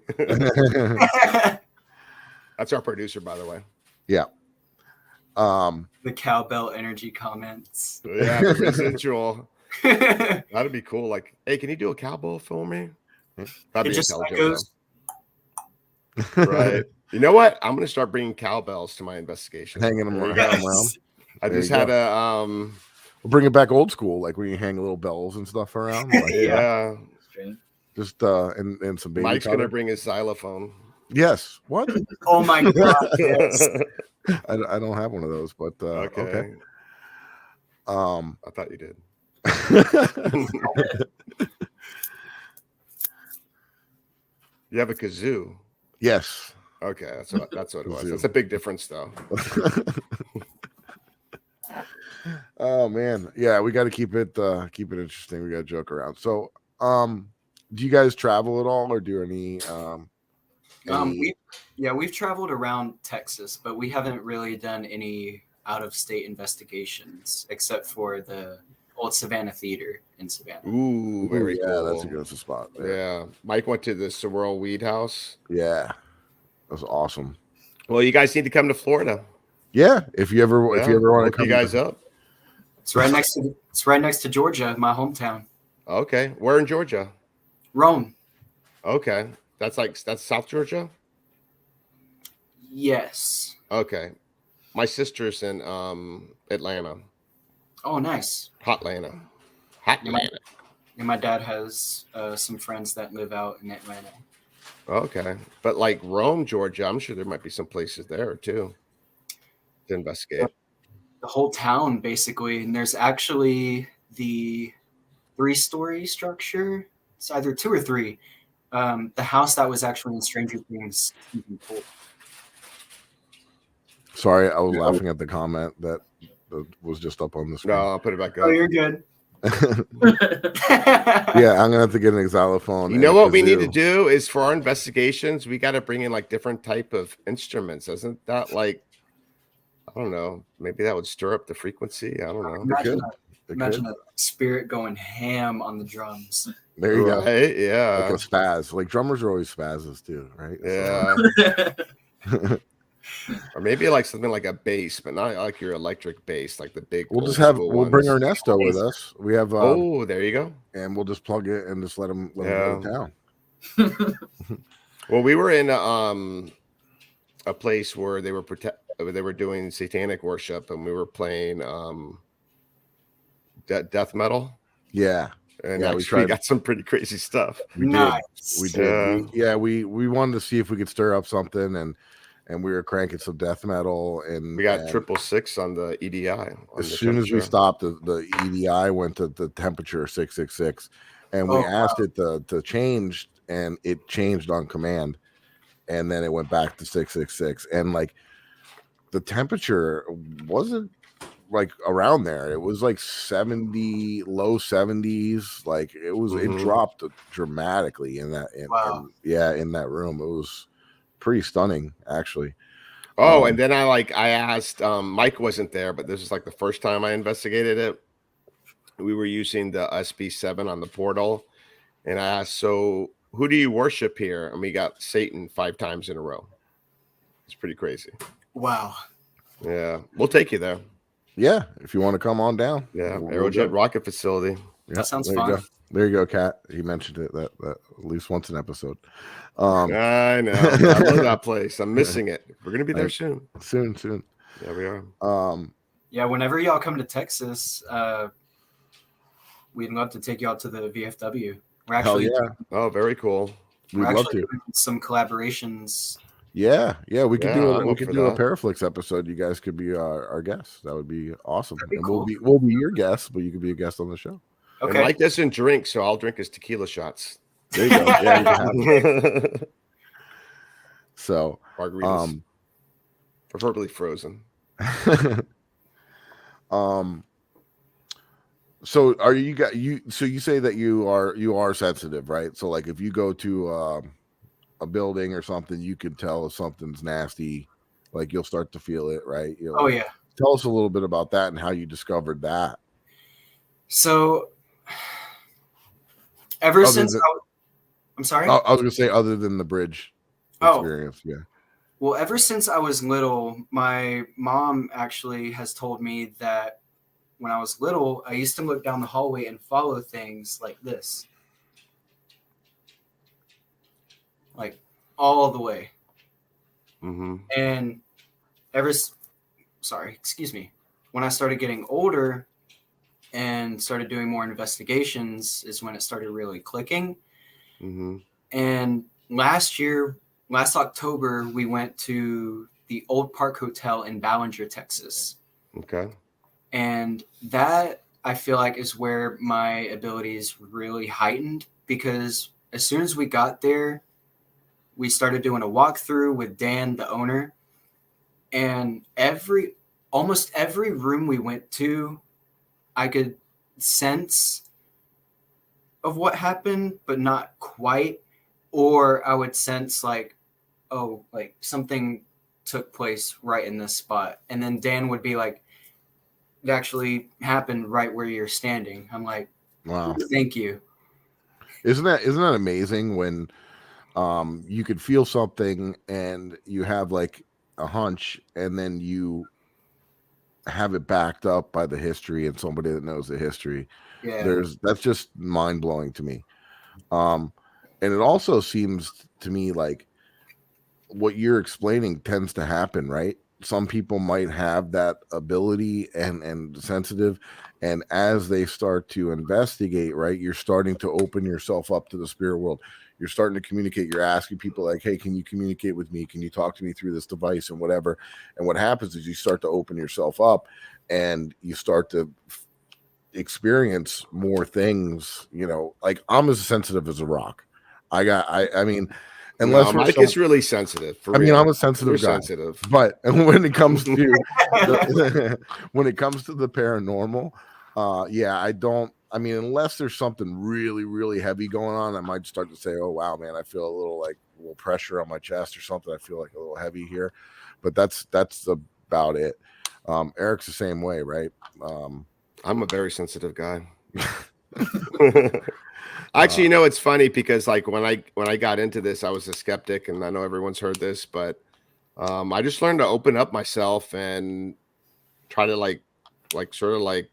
B: that's our producer, by the way.
C: Yeah.
D: The cowbell energy comments.
B: Yeah, the residual. That'd be cool. Like, hey, can you do a cowbell for me? That'd be intelligent. Right. You know what? I'm gonna start bringing cowbells to my investigation.
C: Hanging them around.
B: I just had
C: we'll bring it back old school, like when you hang little bells and stuff around. Like,
B: yeah.
C: Just and some baby
B: Mike's
C: powder.
B: gonna bring his xylophone.
C: Yes. What?
D: Oh my god. Yes.
C: I don't have one of those, but okay.
B: I thought you did.
C: You
B: have a kazoo.
C: Yes.
B: Okay, that's what it was. That's a big difference, though.
C: Oh man, yeah, we got to keep it interesting. We got to joke around. So, do you guys travel at all, or do any?
D: We've traveled around Texas, but we haven't really done any out-of-state investigations except for the old Savannah Theater in Savannah.
B: Ooh, very cool.
C: That's a good spot.
B: Yeah, Mike went to the Sorrel Weed House.
C: Yeah, that was awesome.
B: Well, you guys need to come to Florida.
C: Yeah, if you ever want to come,
B: you guys up.
D: It's right next to Georgia, my hometown.
B: Okay, where in Georgia?
D: Rome.
B: Okay, that's South Georgia.
D: Yes.
B: Okay, my sister's in Atlanta.
D: Oh, nice.
B: Hotlanta.
D: And my dad has some friends that live out in Atlanta.
B: Okay, but like Rome, Georgia, I'm sure there might be some places there too to investigate.
D: The whole town, basically, and there's actually the 3-story structure. It's either 2 or 3. The house that was actually in Stranger Things season 4.
C: Sorry, I was laughing at the comment that was just up on the screen.
B: No, I'll put it back up.
D: Oh, you're good.
C: Yeah, I'm gonna have to get an xylophone.
B: You know what we need to do is for our investigations, we got to bring in like different type of instruments. Isn't that like, I don't know, maybe that would stir up the frequency? I don't know.
D: Imagine a spirit going ham on the drums.
C: There you go.
B: Yeah,
C: like a spaz. Like drummers are always spazzes too, right?
B: Yeah. Or maybe like something like a bass, but not like your electric bass, like the big.
C: We'll bring Ernesto with us. We have.
B: Oh, there you go.
C: And we'll just plug it and just let him go to town.
B: Well, we were in a place where they were doing satanic worship, and we were playing death metal.
C: Yeah.
B: And we got some pretty crazy stuff.
C: We did. We wanted to see if we could stir up something, and we were cranking some death metal, and
B: we got 666 on the EDI.
C: As soon as we stopped, the EDI went to the temperature 666, and we asked it to change, and it changed on command, and then it went back to 666, and like the temperature wasn't like around there. It was like 70, low 70s. Like it was, it dropped dramatically in that. In that room, it was pretty stunning, actually.
B: And then I asked, Mike wasn't there, but this is like the first time I investigated it. We were using the SB7 on the portal, and I asked, so who do you worship here? And we got Satan 5 times in a row. It's pretty crazy.
D: Wow.
B: Yeah, we'll take you there.
C: Yeah, if you want to come on down.
B: Yeah, Aerojet rocket facility.
C: Yeah,
D: that sounds fun.
C: There you go, Kat. He mentioned it that at least once an episode.
B: I know. I love that place. I'm missing it. We're gonna be there soon.
C: Soon.
B: Yeah, we are.
D: Yeah, whenever y'all come to Texas, we'd love to take y'all to the VFW. We're actually
B: very cool.
C: We'd love to.
D: Some collaborations.
C: Yeah, we could do a Paraflix episode. You guys could be our guests. That would be awesome. And
D: cool.
C: we'll be your guests, but you could be a guest on the show.
B: Okay. And Mike doesn't drink, so I'll drink his tequila shots.
C: There you go. Yeah, you can have so
B: margaritas, preferably frozen.
C: So are you got you? So you say that you are sensitive, right? So like if you go to a building or something, you can tell if something's nasty. Like you'll start to feel it, right?
D: Yeah.
C: Tell us a little bit about that and how you discovered that.
D: So ever since I'm sorry?
C: I was going to say other than the bridge experience. Yeah.
D: Well, ever since I was little, my mom actually has told me that when I was little, I used to look down the hallway and follow things like this. Like all the way.
B: Mm-hmm.
D: And when I started getting older and started doing more investigations is when it started really clicking.
B: Mm-hmm.
D: And last October, we went to the Old Park Hotel in Ballinger, Texas.
B: Okay.
D: And that, I feel like, is where my abilities really heightened, because as soon as we got there, we started doing a walkthrough with Dan, the owner, and almost every room we went to, I could sense of what happened, but not quite. Or I would sense like, oh, like something took place right in this spot. And then Dan would be like, it actually happened right where you're standing. I'm like,
C: wow,
D: thank you.
C: Isn't that amazing when you could feel something and you have like a hunch, and then you have it backed up by the history and somebody that knows the history.
D: Yeah.
C: That's just mind blowing to me. And it also seems to me like what you're explaining tends to happen, right? Some people might have that ability and sensitive, and as they start to investigate, right, you're starting to open yourself up to the spirit world. You're starting to communicate. You're asking people like, hey, can you communicate with me? Can you talk to me through this device and whatever? And what happens is you start to open yourself up, and you start to experience more things. You know, like I'm as sensitive as a rock. I mean, unless
B: Mike is really sensitive.
C: I'm a sensitive guy.
B: Sensitive.
C: But when it comes to when it comes to the paranormal, I don't. I mean, unless there's something really, really heavy going on, I might start to say, "Oh wow, man, I feel a little pressure on my chest or something. I feel like a little heavy here." But that's about it. Eric's the same way, right?
B: I'm a very sensitive guy. Actually, it's funny because like when I got into this, I was a skeptic, and I know everyone's heard this, but I just learned to open up myself and try to like sort of like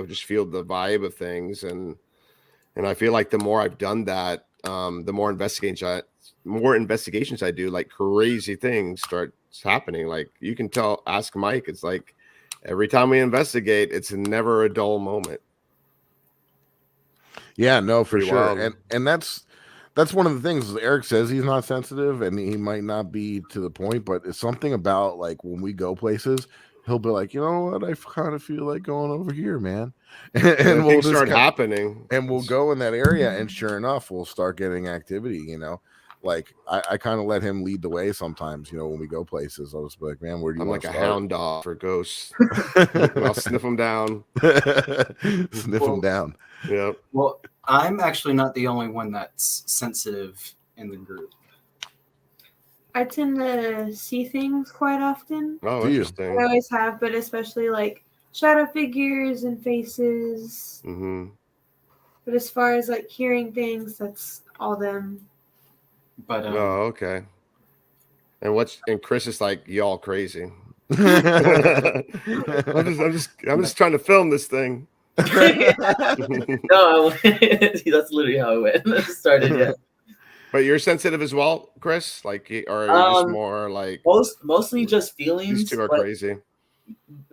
B: just feel the vibe of things, and I feel like the more I've done that, the more investigations I do, like crazy things start happening. Like you can ask Mike, it's like every time we investigate, it's never a dull moment.
C: Yeah, no, for
B: Pretty
C: sure.
B: wild.
C: And that's one of the things. Eric says he's not sensitive, and he might not be to the point, but it's something about like when we go places, he'll be like, you know what, I kind of feel like going over here, man. And
B: we'll start happening,
C: and we'll go in that area, and sure enough, we'll start getting activity. Like I kind of let him lead the way sometimes. When we go places, I'll just be like, man, where do you want to start?
B: I'm like a hound dog for ghosts. I'll sniff them down.
C: Sniff them down.
B: Yeah.
D: Well, I'm actually not the only one that's sensitive in the group.
E: I tend to see things quite often.
B: Oh, interesting.
E: I always have, but especially like shadow figures and faces.
B: Mm-hmm.
E: But as far as like hearing things, that's all them.
D: But
B: oh, okay. And Chris is like, y'all crazy. I'm just trying to film this thing.
F: No, that's literally how it went. Started, yeah.
B: But you're sensitive as well, Chris? Like, or are you just more like
F: mostly just feelings?
B: These two are crazy.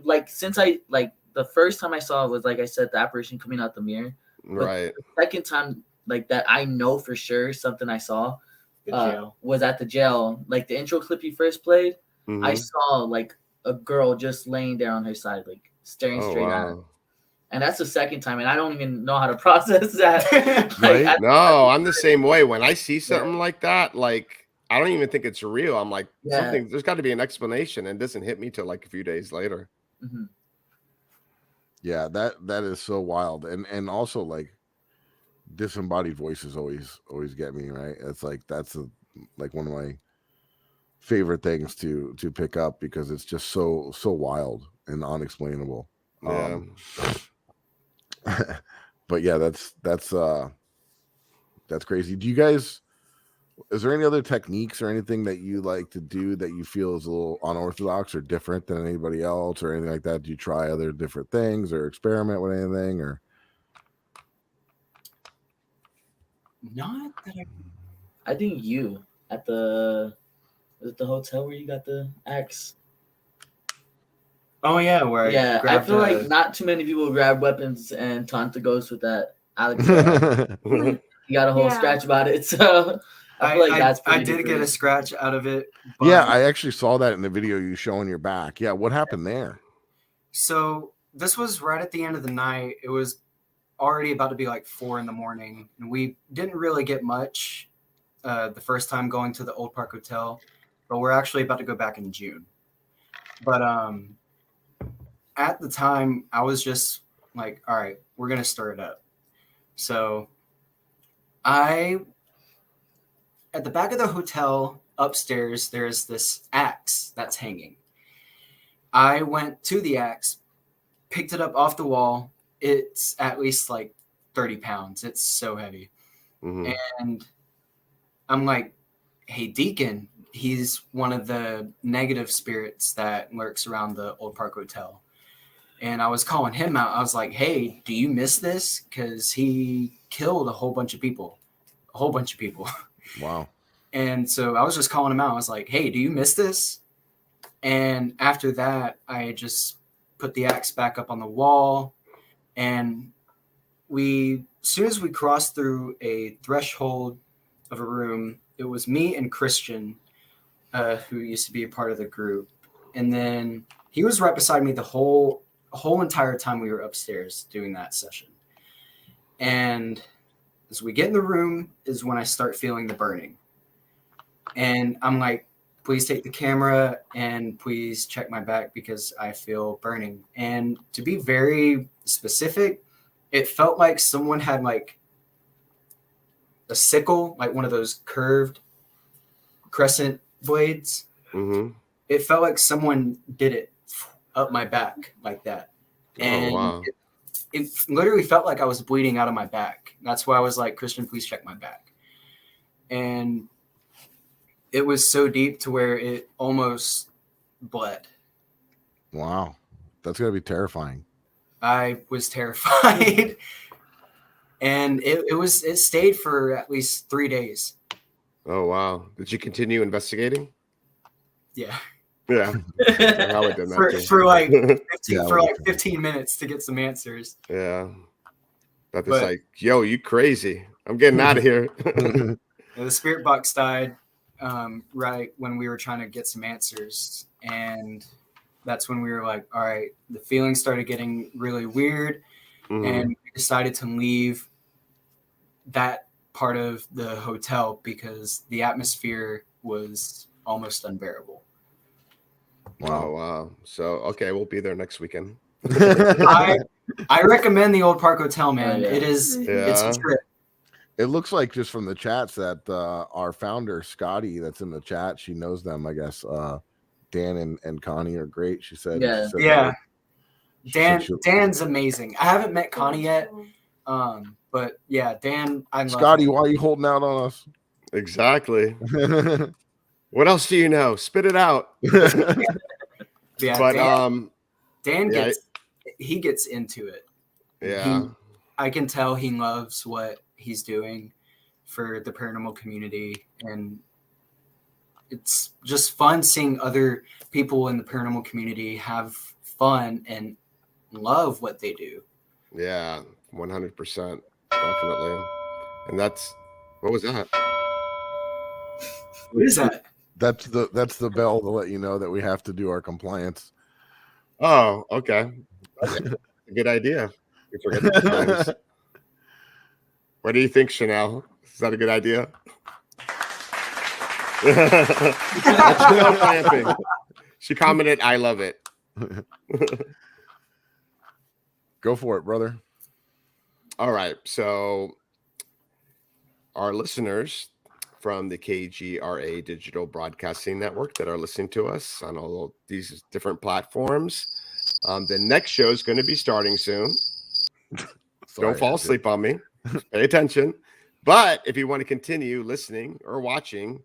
F: Like since the first time I saw it was like I said, the apparition coming out the mirror.
B: Right.
F: The second time, like that, I know for sure something I saw was at the jail. Like the intro clip you first played,
B: mm-hmm.
F: I saw like a girl just laying there on her side, like staring straight at her. And that's the second time, and I don't even know how to process that.
B: Right? No, I'm the same way. When I see something like that, like I don't even think it's real. I'm like, something. There's got to be an explanation, and it doesn't hit me till like a few days later.
F: Mm-hmm.
C: Yeah, that is so wild, and also like disembodied voices always get me, right. It's like that's like one of my favorite things to pick up because it's just so wild and unexplainable.
B: Yeah.
C: But yeah, that's crazy. Do you guys? Is there any other techniques or anything that you like to do that you feel is a little unorthodox or different than anybody else or anything like that? Do you try other different things or experiment with anything or?
D: Not that
F: I think you at the hotel where you got the axe.
D: Oh yeah, where
F: I feel like not too many people grab weapons and taunt the ghost with that. Alex, you got a whole scratch about it, so I feel like that's.
D: I did get a scratch out of it.
C: But... Yeah, I actually saw that in the video you showing your back. Yeah, what happened there?
D: So this was right at the end of the night. It was already about to be like 4 a.m, and we didn't really get much the first time going to the Old Park Hotel, but we're actually about to go back in June. But at the time, I was just like, all right, we're going to stir it up. So at the back of the hotel upstairs, there's this axe that's hanging. I went to the axe, picked it up off the wall. It's at least like 30 pounds. It's so heavy. Mm-hmm. And I'm like, hey, Deacon, he's one of the negative spirits that lurks around the Old Park Hotel. And I was calling him out. I was like, hey, do you miss this? Because he killed a whole bunch of people.
C: Wow.
D: And so I was just calling him out. I was like, hey, do you miss this? And after that, I just put the axe back up on the wall. And as soon as we crossed through a threshold of a room, it was me and Christian, who used to be a part of the group. And then he was right beside me the whole entire time we were upstairs doing that session. And as we get in the room is when I start feeling the burning. And I'm like, please take the camera and please check my back because I feel burning. And to be very specific, it felt like someone had like a sickle, like one of those curved crescent blades. Mm-hmm. It felt like someone did it up my back like that. And wow. It literally felt like I was bleeding out of my back. That's why I was like, Christian, please check my back. And it was so deep to where it almost bled.
C: Wow. That's going to be terrifying.
D: I was terrified. And it stayed for at least 3 days.
B: Oh, wow. Did you continue investigating?
D: Yeah.
B: Yeah.
D: for like 15 minutes to get some answers.
B: Yeah. But it's like, yo, you crazy. I'm getting out of here.
D: The spirit box died right when we were trying to get some answers. And that's when we were like, all right, the feelings started getting really weird. Mm-hmm. And we decided to leave that part of the hotel because the atmosphere was almost unbearable.
B: Wow. Wow. So, okay, we'll be there next weekend.
D: I recommend the Old Park Hotel, man. Yeah. It's a trip.
C: It looks like just from the chats that our founder, Scotty, that's in the chat, she knows them, I guess. Dan and Connie are great. She said.
D: Yeah. Dan's amazing. I haven't met Connie yet. But yeah, Dan, I love
C: Scotty, why are you holding out on us?
B: Exactly. What else do you know? Spit it out.
D: Yeah, but Dan gets into it.
B: Yeah.
D: I can tell he loves what he's doing for the paranormal community, and it's just fun seeing other people in the paranormal community have fun and love what they do.
B: Yeah, 100%. Definitely. And what was that?
D: What is that?
C: That's the bell to let you know that we have to do our compliance.
B: Oh, okay. Good idea. We forget the times. What do you think, Chanel? Is that a good idea? That's Chanel clamping. She commented, "I love it."
C: Go for it, brother.
B: All right. So our listeners from the KGRA Digital Broadcasting Network that are listening to us on all these different platforms, the next show is going to be starting soon. Don't fall asleep on me. Pay attention. But if you want to continue listening or watching,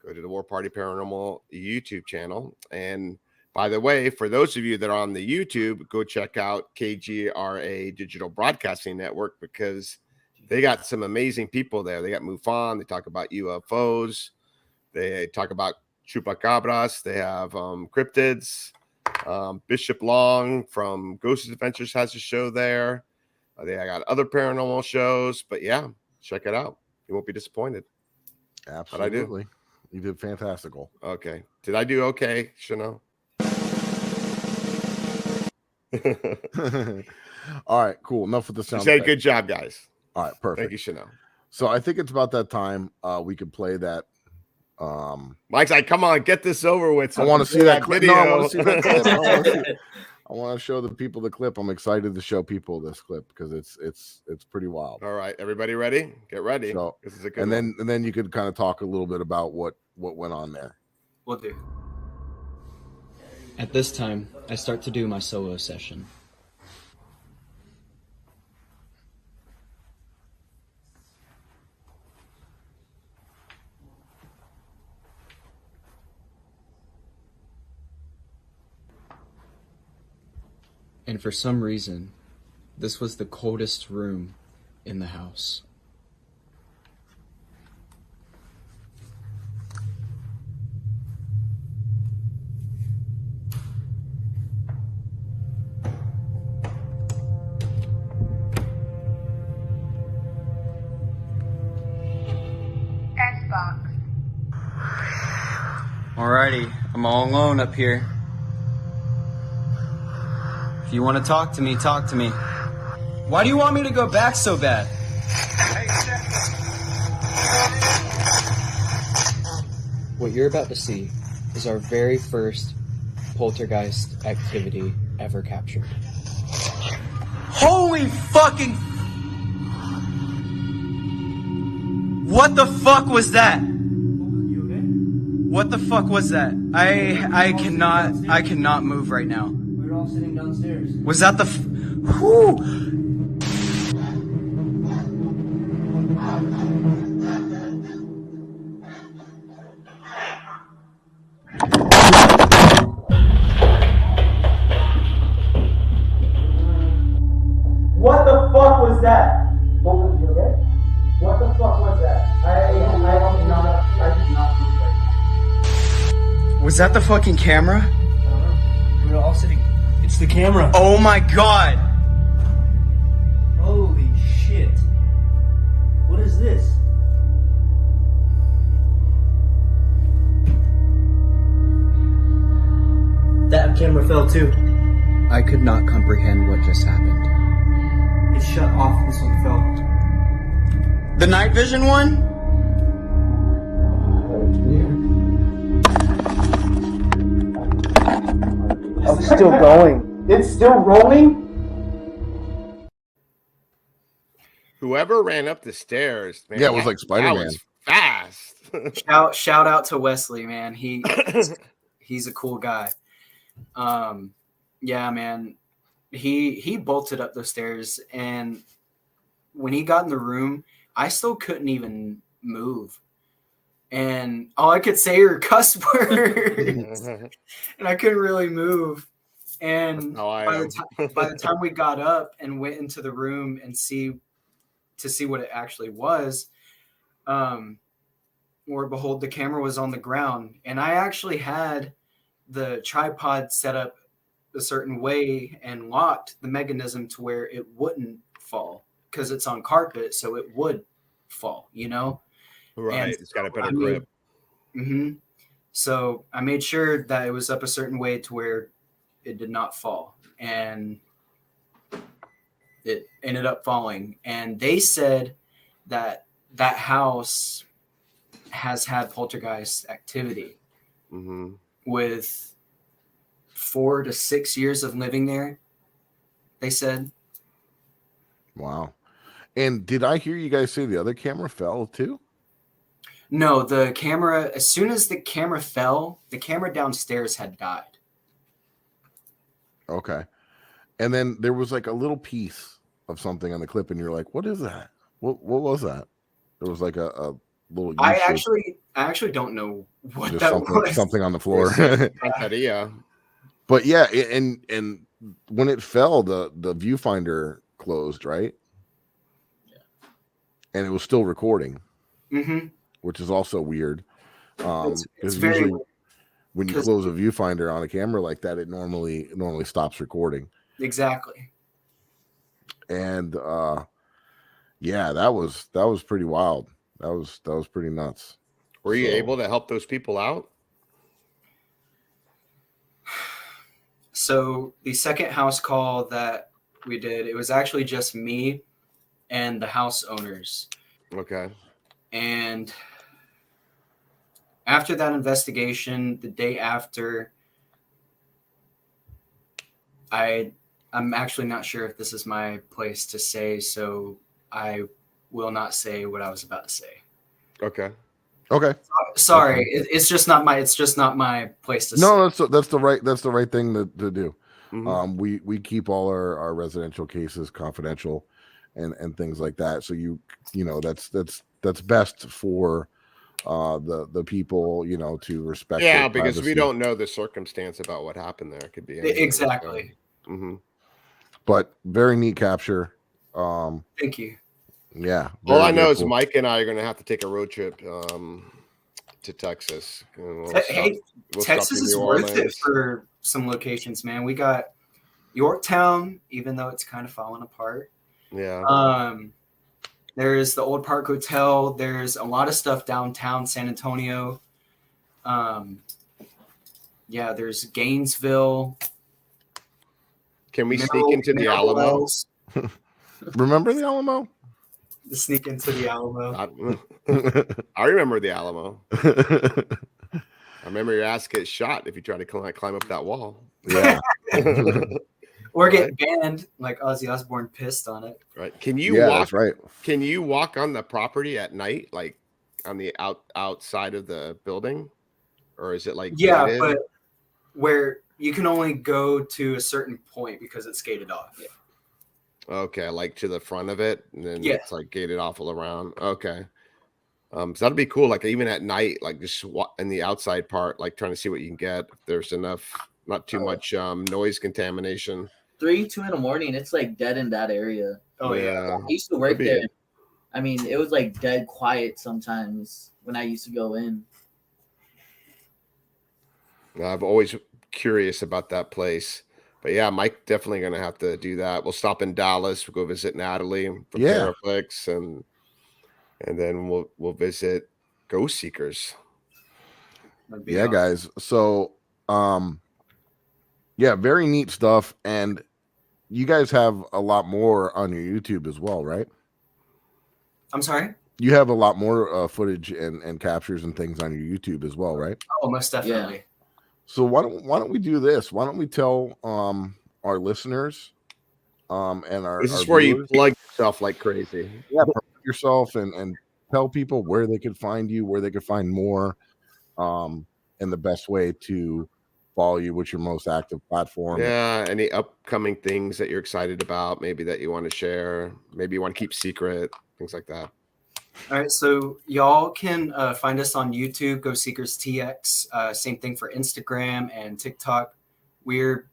B: go to the War Party Paranormal YouTube channel. And by the way, for those of you that are on the YouTube, go check out KGRA Digital Broadcasting Network because they got some amazing people there. They got MUFON. They talk about UFOs. They talk about chupacabras. They have cryptids. Bishop Long from Ghost Adventures has a show there. They got other paranormal shows. But yeah, check it out. You won't be disappointed.
C: Absolutely. You did fantastical.
B: Okay. Did I do okay, Chanel?
C: All right, cool. Enough with the sound.
B: You said good job, guys.
C: All right, perfect.
B: Thank you, Chanel.
C: So I think it's about that time we could play that.
B: Mike's like, come on, get this over with.
C: I want to see that clip.
B: video.
C: No, I want to see that clip. I want to show the people the clip. I'm excited to show people this clip because it's pretty wild.
B: All right, everybody ready? Get ready.
C: So,
B: this is a good
C: and then you could kind of talk a little bit about what went on there.
D: We'll do.
G: At this time, I start to do my solo session. And for some reason, this was the coldest room in the house.
I: Xbox.
G: Alrighty, I'm all alone up here. If you want to talk to me, talk to me. Why do you want me to go back so bad? What you're about to see is our very first poltergeist activity ever captured. Holy fucking... What the fuck was that? What the fuck was that? I cannot move right now.
J: We were all sitting downstairs.
G: Was that the whew?
J: What the fuck was that? What the fuck was that? I did not move right.
G: Was that the fucking camera?
J: We were all sitting. It's the camera.
G: Oh my god!
J: Holy shit. What is this? That camera fell too.
G: I could not comprehend what just happened.
J: It shut off. This one fell.
G: The night vision one?
J: It's still going. It's still rolling?
B: Whoever ran up the stairs, man.
C: Yeah, it was like Spider-Man.
B: That was fast.
D: Shout out to Wesley, man. He's a cool guy. Yeah, man. He bolted up those stairs, and when he got in the room, I still couldn't even move. And all I could say were cuss words. And I couldn't really move. And by the time we got up and went into the room and see what it actually was, or behold, the camera was on the ground. And I actually had the tripod set up a certain way and locked the mechanism to where it wouldn't fall because it's on carpet, so it would fall, you know?
B: Right.
D: And
B: it's got a better grip.
D: Mm-hmm. So I made sure that it was up a certain way to where it did not fall. And it ended up falling. And they said that that house has had poltergeist activity.
B: Mm-hmm.
D: With 4 to 6 years of living there, they said.
C: Wow. And did I hear you guys say the other camera fell too?
D: No, the camera, as soon as the camera fell, the camera downstairs had died.
C: Okay. And then there was like a little piece of something on the clip, and you're like, what is that? What was that? There was like a little
D: I actually don't know what
C: just
D: that
C: was. Something on the floor.
B: Yeah.
C: But yeah, and when it fell, the viewfinder closed, right?
F: Yeah.
C: And it was still recording.
D: Mm-hmm.
C: Which is also weird.
D: It's very
C: usually when you close a viewfinder on a camera like that, it normally stops recording.
D: Exactly.
C: And yeah, that was pretty wild. That was pretty nuts.
B: Were you able to help those people out?
D: So the second house call that we did, it was actually just me and the house owners.
B: Okay.
D: And after that investigation, the day after, I'm actually not sure if this is my place to say, so I will not say what I was about to say.
B: Okay.
C: Okay.
D: Sorry, it's just not my place to say.
C: No, that's the right thing to do.
B: Mm-hmm.
C: We keep all our residential cases confidential and things like that. So you know that's best for the people, you know, to respect.
B: Yeah, because we don't know the circumstance about what happened there. It could be anything,
D: exactly.
B: So. Mm-hmm.
C: But very neat capture.
D: Thank you.
C: Yeah.
B: All I know is Mike and I are going to have to take a road trip to Texas.
D: Texas is worth it for some locations, man. We got Yorktown, even though it's kind of falling apart.
B: Yeah.
D: There's the Old Park Hotel. There's a lot of stuff downtown San Antonio. Yeah, there's Gainesville.
B: Can we sneak into the Alamo?
C: Remember the Alamo?
D: The sneak into the Alamo.
B: I remember the Alamo. I remember your ass get shot if you try to climb up that wall.
C: Yeah.
D: Or get banned, like Ozzy Osbourne pissed on it.
B: Right. Can you walk?
C: That's right.
B: Can you walk on the property at night, like on the outside of the building? Or is it like gated?
D: But where you can only go to a certain point because it's gated off. Yeah.
B: Okay, like to the front of it, and then it's like gated off all around. Okay. So that'd be cool. Like even at night, like just in the outside part, like trying to see what you can get. If there's enough, not too much noise contamination.
F: 3, 2 in the morning, it's like dead in that area.
D: Oh yeah.
F: I used to work there. I mean, it was like dead quiet sometimes when I used to go in.
B: I've always curious about that place. But yeah, Mike definitely going to have to do that. We'll stop in Dallas. We'll go visit Natalie from Paraflix, and then we'll visit Ghost Seekers.
C: Yeah, guys. So, yeah, very neat stuff. And you guys have a lot more on your YouTube as well, right?
D: I'm sorry?
C: You have a lot more footage and captures and things on your YouTube as well, right?
D: Oh, most definitely.
F: Yeah.
C: So why don't we do this? Why don't we tell our listeners and our
B: This is
C: our
B: where
C: viewers,
B: you plug yourself like crazy.
C: plug yourself and tell people where they could find you, where they could find more, and the best way to follow you. What's your most active platform?
B: Yeah, any upcoming things that you're excited about, maybe that you want to share, maybe you want to keep secret, things like that.
D: All right, so y'all can find us on YouTube, Go Seekers TX. Same thing for Instagram and TikTok. We're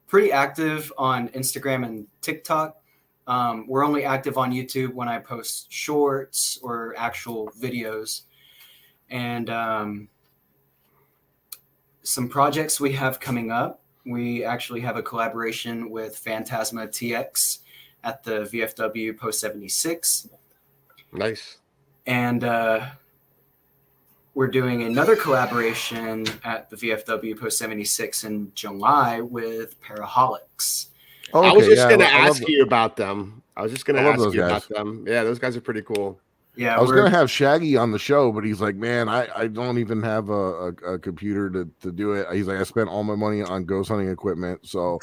D: pretty active on Instagram and TikTok. We're only active on YouTube when I post shorts or actual videos. And some projects we have coming up. We actually have a collaboration with Phantasma TX at the VFW Post 76.
B: Nice.
D: And we're doing another collaboration at the VFW Post 76 in July with Paraholics.
C: Oh,
B: I was just going to ask you about them. I was just going to ask you about them. Yeah, those guys are pretty cool.
D: Yeah,
C: I was going to have Shaggy on the show, but he's like, man, I don't even have a computer to do it. He's like, I spent all my money on ghost hunting equipment. So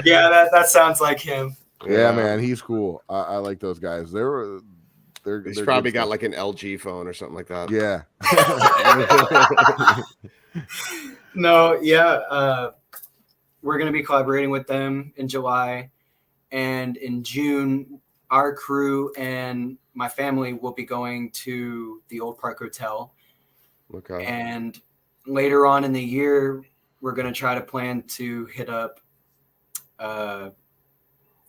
D: yeah, that sounds like him.
C: Yeah, man, he's cool. I like those guys.
B: He's probably got like an LG phone or something like that.
C: Yeah.
D: No, yeah. We're going to be collaborating with them in July. And in June, our crew and my family will be going to the Old Park Hotel.
B: Okay.
D: And later on in the year, we're going to try to plan to hit up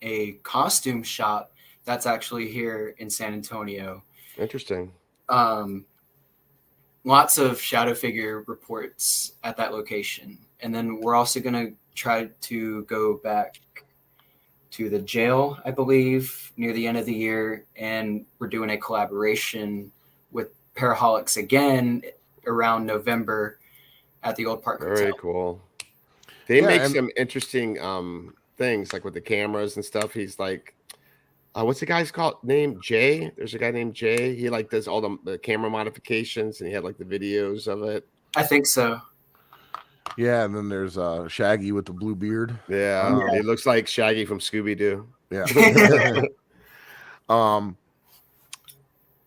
D: a costume shop that's actually here in San Antonio.
B: Interesting.
D: Lots of shadow figure reports at that location. And then we're also going to try to go back to the jail, I believe, near the end of the year. And we're doing a collaboration with Paraholics again around November at the Old Park Hotel.
B: Very cool. They make some interesting things, like with the cameras and stuff. He's like, what's the guy's called? Name Jay. There's a guy named Jay. He like does all the camera modifications, and he had like the videos of it.
D: I think so.
C: Yeah, and then there's Shaggy with the blue beard.
B: Yeah, he looks like Shaggy from Scooby Doo.
C: Yeah.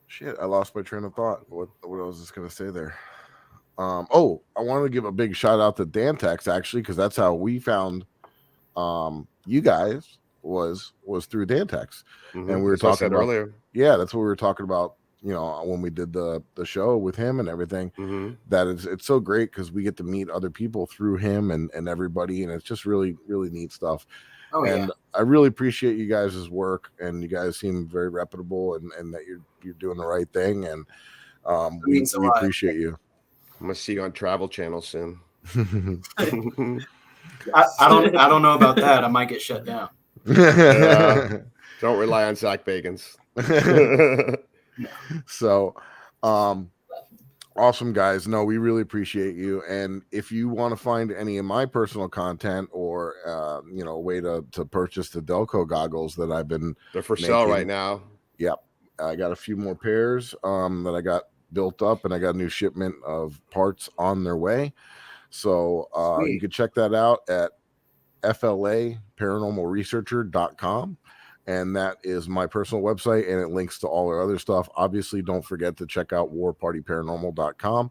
C: Shit, I lost my train of thought. What I was just gonna say there? I wanted to give a big shout out to Dantex actually, because that's how we found you guys was through Dantex, and we were talking about,
B: earlier.
C: Yeah, that's what we were talking about. You know, when we did the show with him and everything, that it's so great because we get to meet other people through him and everybody, and it's just really neat stuff.
D: Oh,
C: and I really appreciate you guys' work, and you guys seem very reputable, and that you're doing the right thing, and we appreciate you.
B: I'm gonna see you on Travel Channel soon.
D: I don't know about that. I might get shut down.
B: Don't rely on Zach Bagans.
C: So, awesome guys. No, we really appreciate you. And if you want to find any of my personal content or a way to purchase the Delco goggles that I've been,
B: they're for sale right now.
C: Yep, I got a few more pairs that I got built up, and I got a new shipment of parts on their way. So you can check that out at FLAparanormalresearcher.com. And that is my personal website, and it links to all our other stuff. Obviously, don't forget to check out warpartyparanormal.com.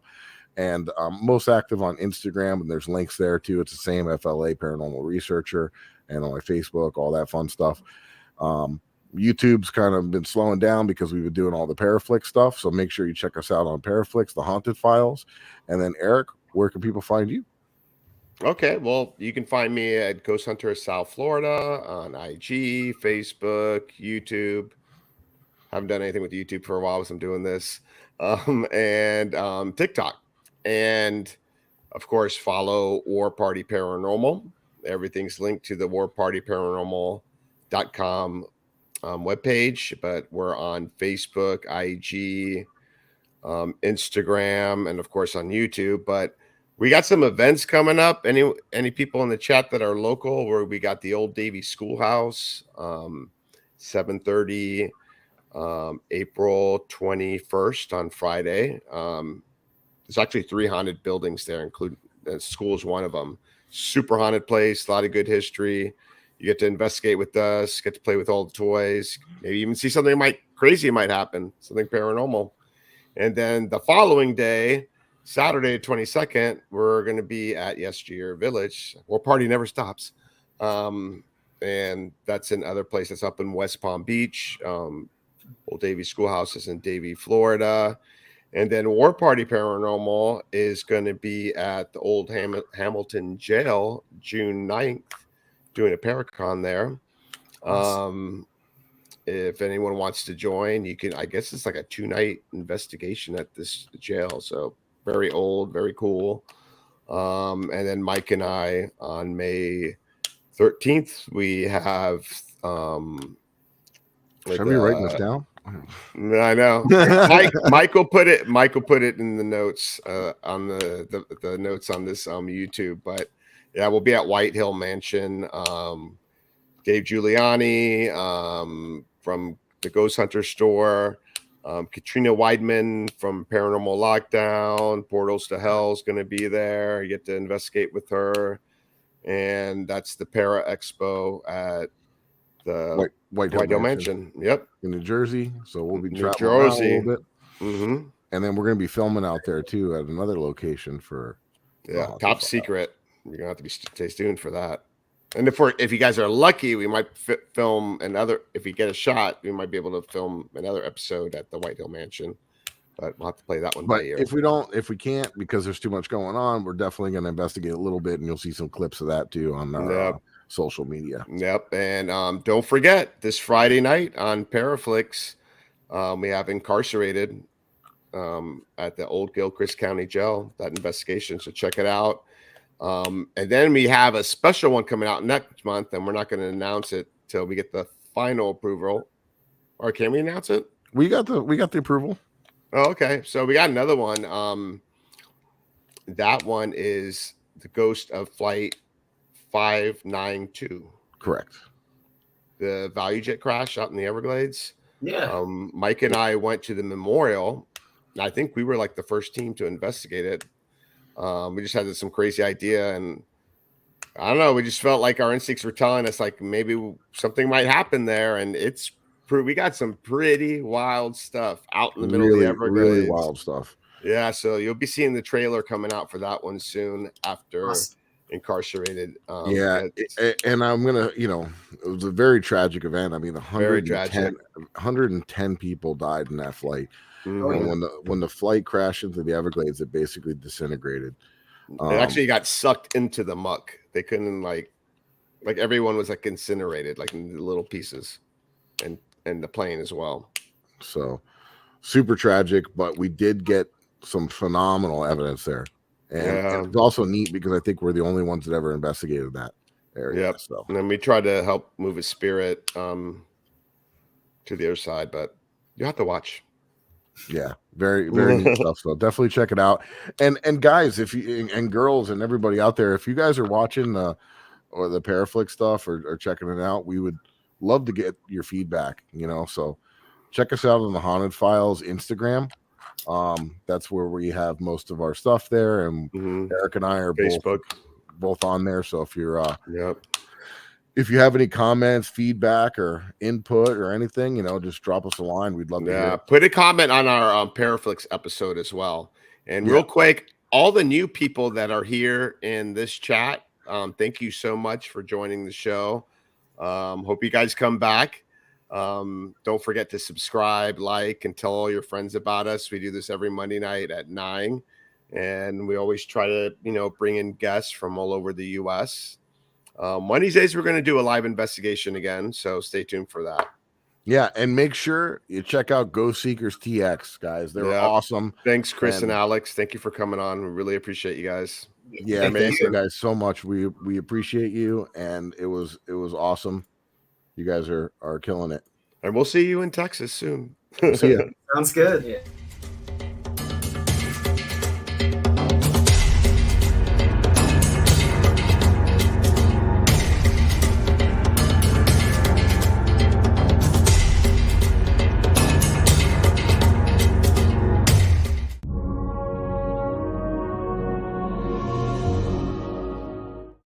C: And I'm most active on Instagram, and there's links there too. It's the same, FLA Paranormal Researcher, and on my Facebook, all that fun stuff. YouTube's kind of been slowing down because we've been doing all the Paraflix stuff. So make sure you check us out on Paraflix, the Haunted Files. And then, Eric, where can people find you?
B: Okay, well, you can find me at Ghost Hunter South Florida on IG, Facebook, YouTube. Haven't done anything with YouTube for a while because I'm doing this, and TikTok. And, of course, follow War Party Paranormal. Everything's linked to the warpartyparanormal.com webpage, but we're on Facebook, IG, Instagram, and, of course, on YouTube. But we got some events coming up. Any people in the chat that are local, where we got the Old Davy Schoolhouse, 7:30, April 21st on Friday. There's actually 3 haunted buildings there, including the school is one of them. Super haunted place, a lot of good history. You get to investigate with us, get to play with all the toys, maybe even see something crazy might happen, something paranormal. And then the following day, Saturday, 22nd, we're going to be at Yesteryear Village. War Party never stops. And that's another place that's up in West Palm Beach. Old Davy Schoolhouse is in Davy, Florida. And then War Party Paranormal is going to be at the Old Hamilton Jail June 9th, doing a Paracon there. If anyone wants to join, you can. I guess it's like a 2-night investigation at this jail. So very old, very cool. And then Mike and I on May 13th, we have.
C: Should I be writing this down?
B: I know. Mike will put it in the notes on the notes on this YouTube. But yeah, we'll be at White Hill Mansion. Dave Giuliani from the Ghost Hunter store. Katrina Weidman from Paranormal Lockdown, Portals to Hell is going to be there. You get to investigate with her. And that's the Para Expo at the White Hill Mansion. Yep.
C: In New Jersey. So we'll be
B: New
C: traveling
B: Jersey
C: a little bit.
B: Mm-hmm.
C: And then we're going to be filming out there too at another location for.
B: Top secret. You're going to have to stay tuned for that. And if you guys are lucky, we might film another. If we get a shot, we might be able to film another episode at the White Hill Mansion. But we'll have to play that one by ear.
C: If we can't, because there's too much going on, we're definitely going to investigate a little bit, and you'll see some clips of that too on our social media.
B: Yep. And don't forget, this Friday night on Paraflix, we have Incarcerated at the Old Gilchrist County Jail, that investigation. So check it out. And then we have a special one coming out next month, and we're not going to announce it till we get the final approval. Or can we announce it?
C: We got the approval.
B: Oh, okay. So we got another one. That one is the Ghost of Flight 592.
C: Correct.
B: the Value Jet crash out in the Everglades.
D: Yeah.
B: Mike and I went to the memorial. I think we were like the first team to investigate it. We just had some crazy idea, and I don't know. We just felt like our instincts were telling us like maybe something might happen there, and we got some pretty wild stuff out in the middle of the Everglades.
C: Really wild stuff.
B: Yeah, so you'll be seeing the trailer coming out for that one soon after Incarcerated.
C: And I'm gonna, it was a very tragic event. I mean, 110 people died in that flight. And when the flight crashed into the Everglades, it basically disintegrated.
B: It actually got sucked into the muck. They couldn't like everyone was like incinerated, like in little pieces, and the plane as well.
C: So super tragic, but we did get some phenomenal evidence there. And it's also neat because I think we're the only ones that ever investigated that area.
B: Yep.
C: So.
B: And then we tried to help move his spirit to the other side, but you have to watch.
C: Yeah, very, very neat stuff. So definitely check it out. And guys, if you and girls and everybody out there, if you guys are watching the Paraflix stuff or checking it out, we would love to get your feedback. So check us out on the Haunted Files Instagram. That's where we have most of our stuff there, and Eric and I are both on there. So if you're if you have any comments, feedback, or input or anything, just drop us a line. We'd love to hear it.
B: Put a comment on our Paraflix episode as well. And real quick, all the new people that are here in this chat, thank you so much for joining the show. Hope you guys come back. Don't forget to subscribe, like, and tell all your friends about us. We do this every Monday night at 9, and we always try to bring in guests from all over the US. One of these days we're going to do a live investigation again, so stay tuned for that.
C: Yeah, and make sure you check out Ghost Seekers TX, guys. They're awesome.
B: Thanks, Chris and Alex. Thank you for coming on. We really appreciate you guys.
C: Yeah, thank you guys so much. We appreciate you, and it was awesome. You guys are killing it.
B: And we'll see you in Texas soon.
C: See ya.
D: Sounds good. Yeah.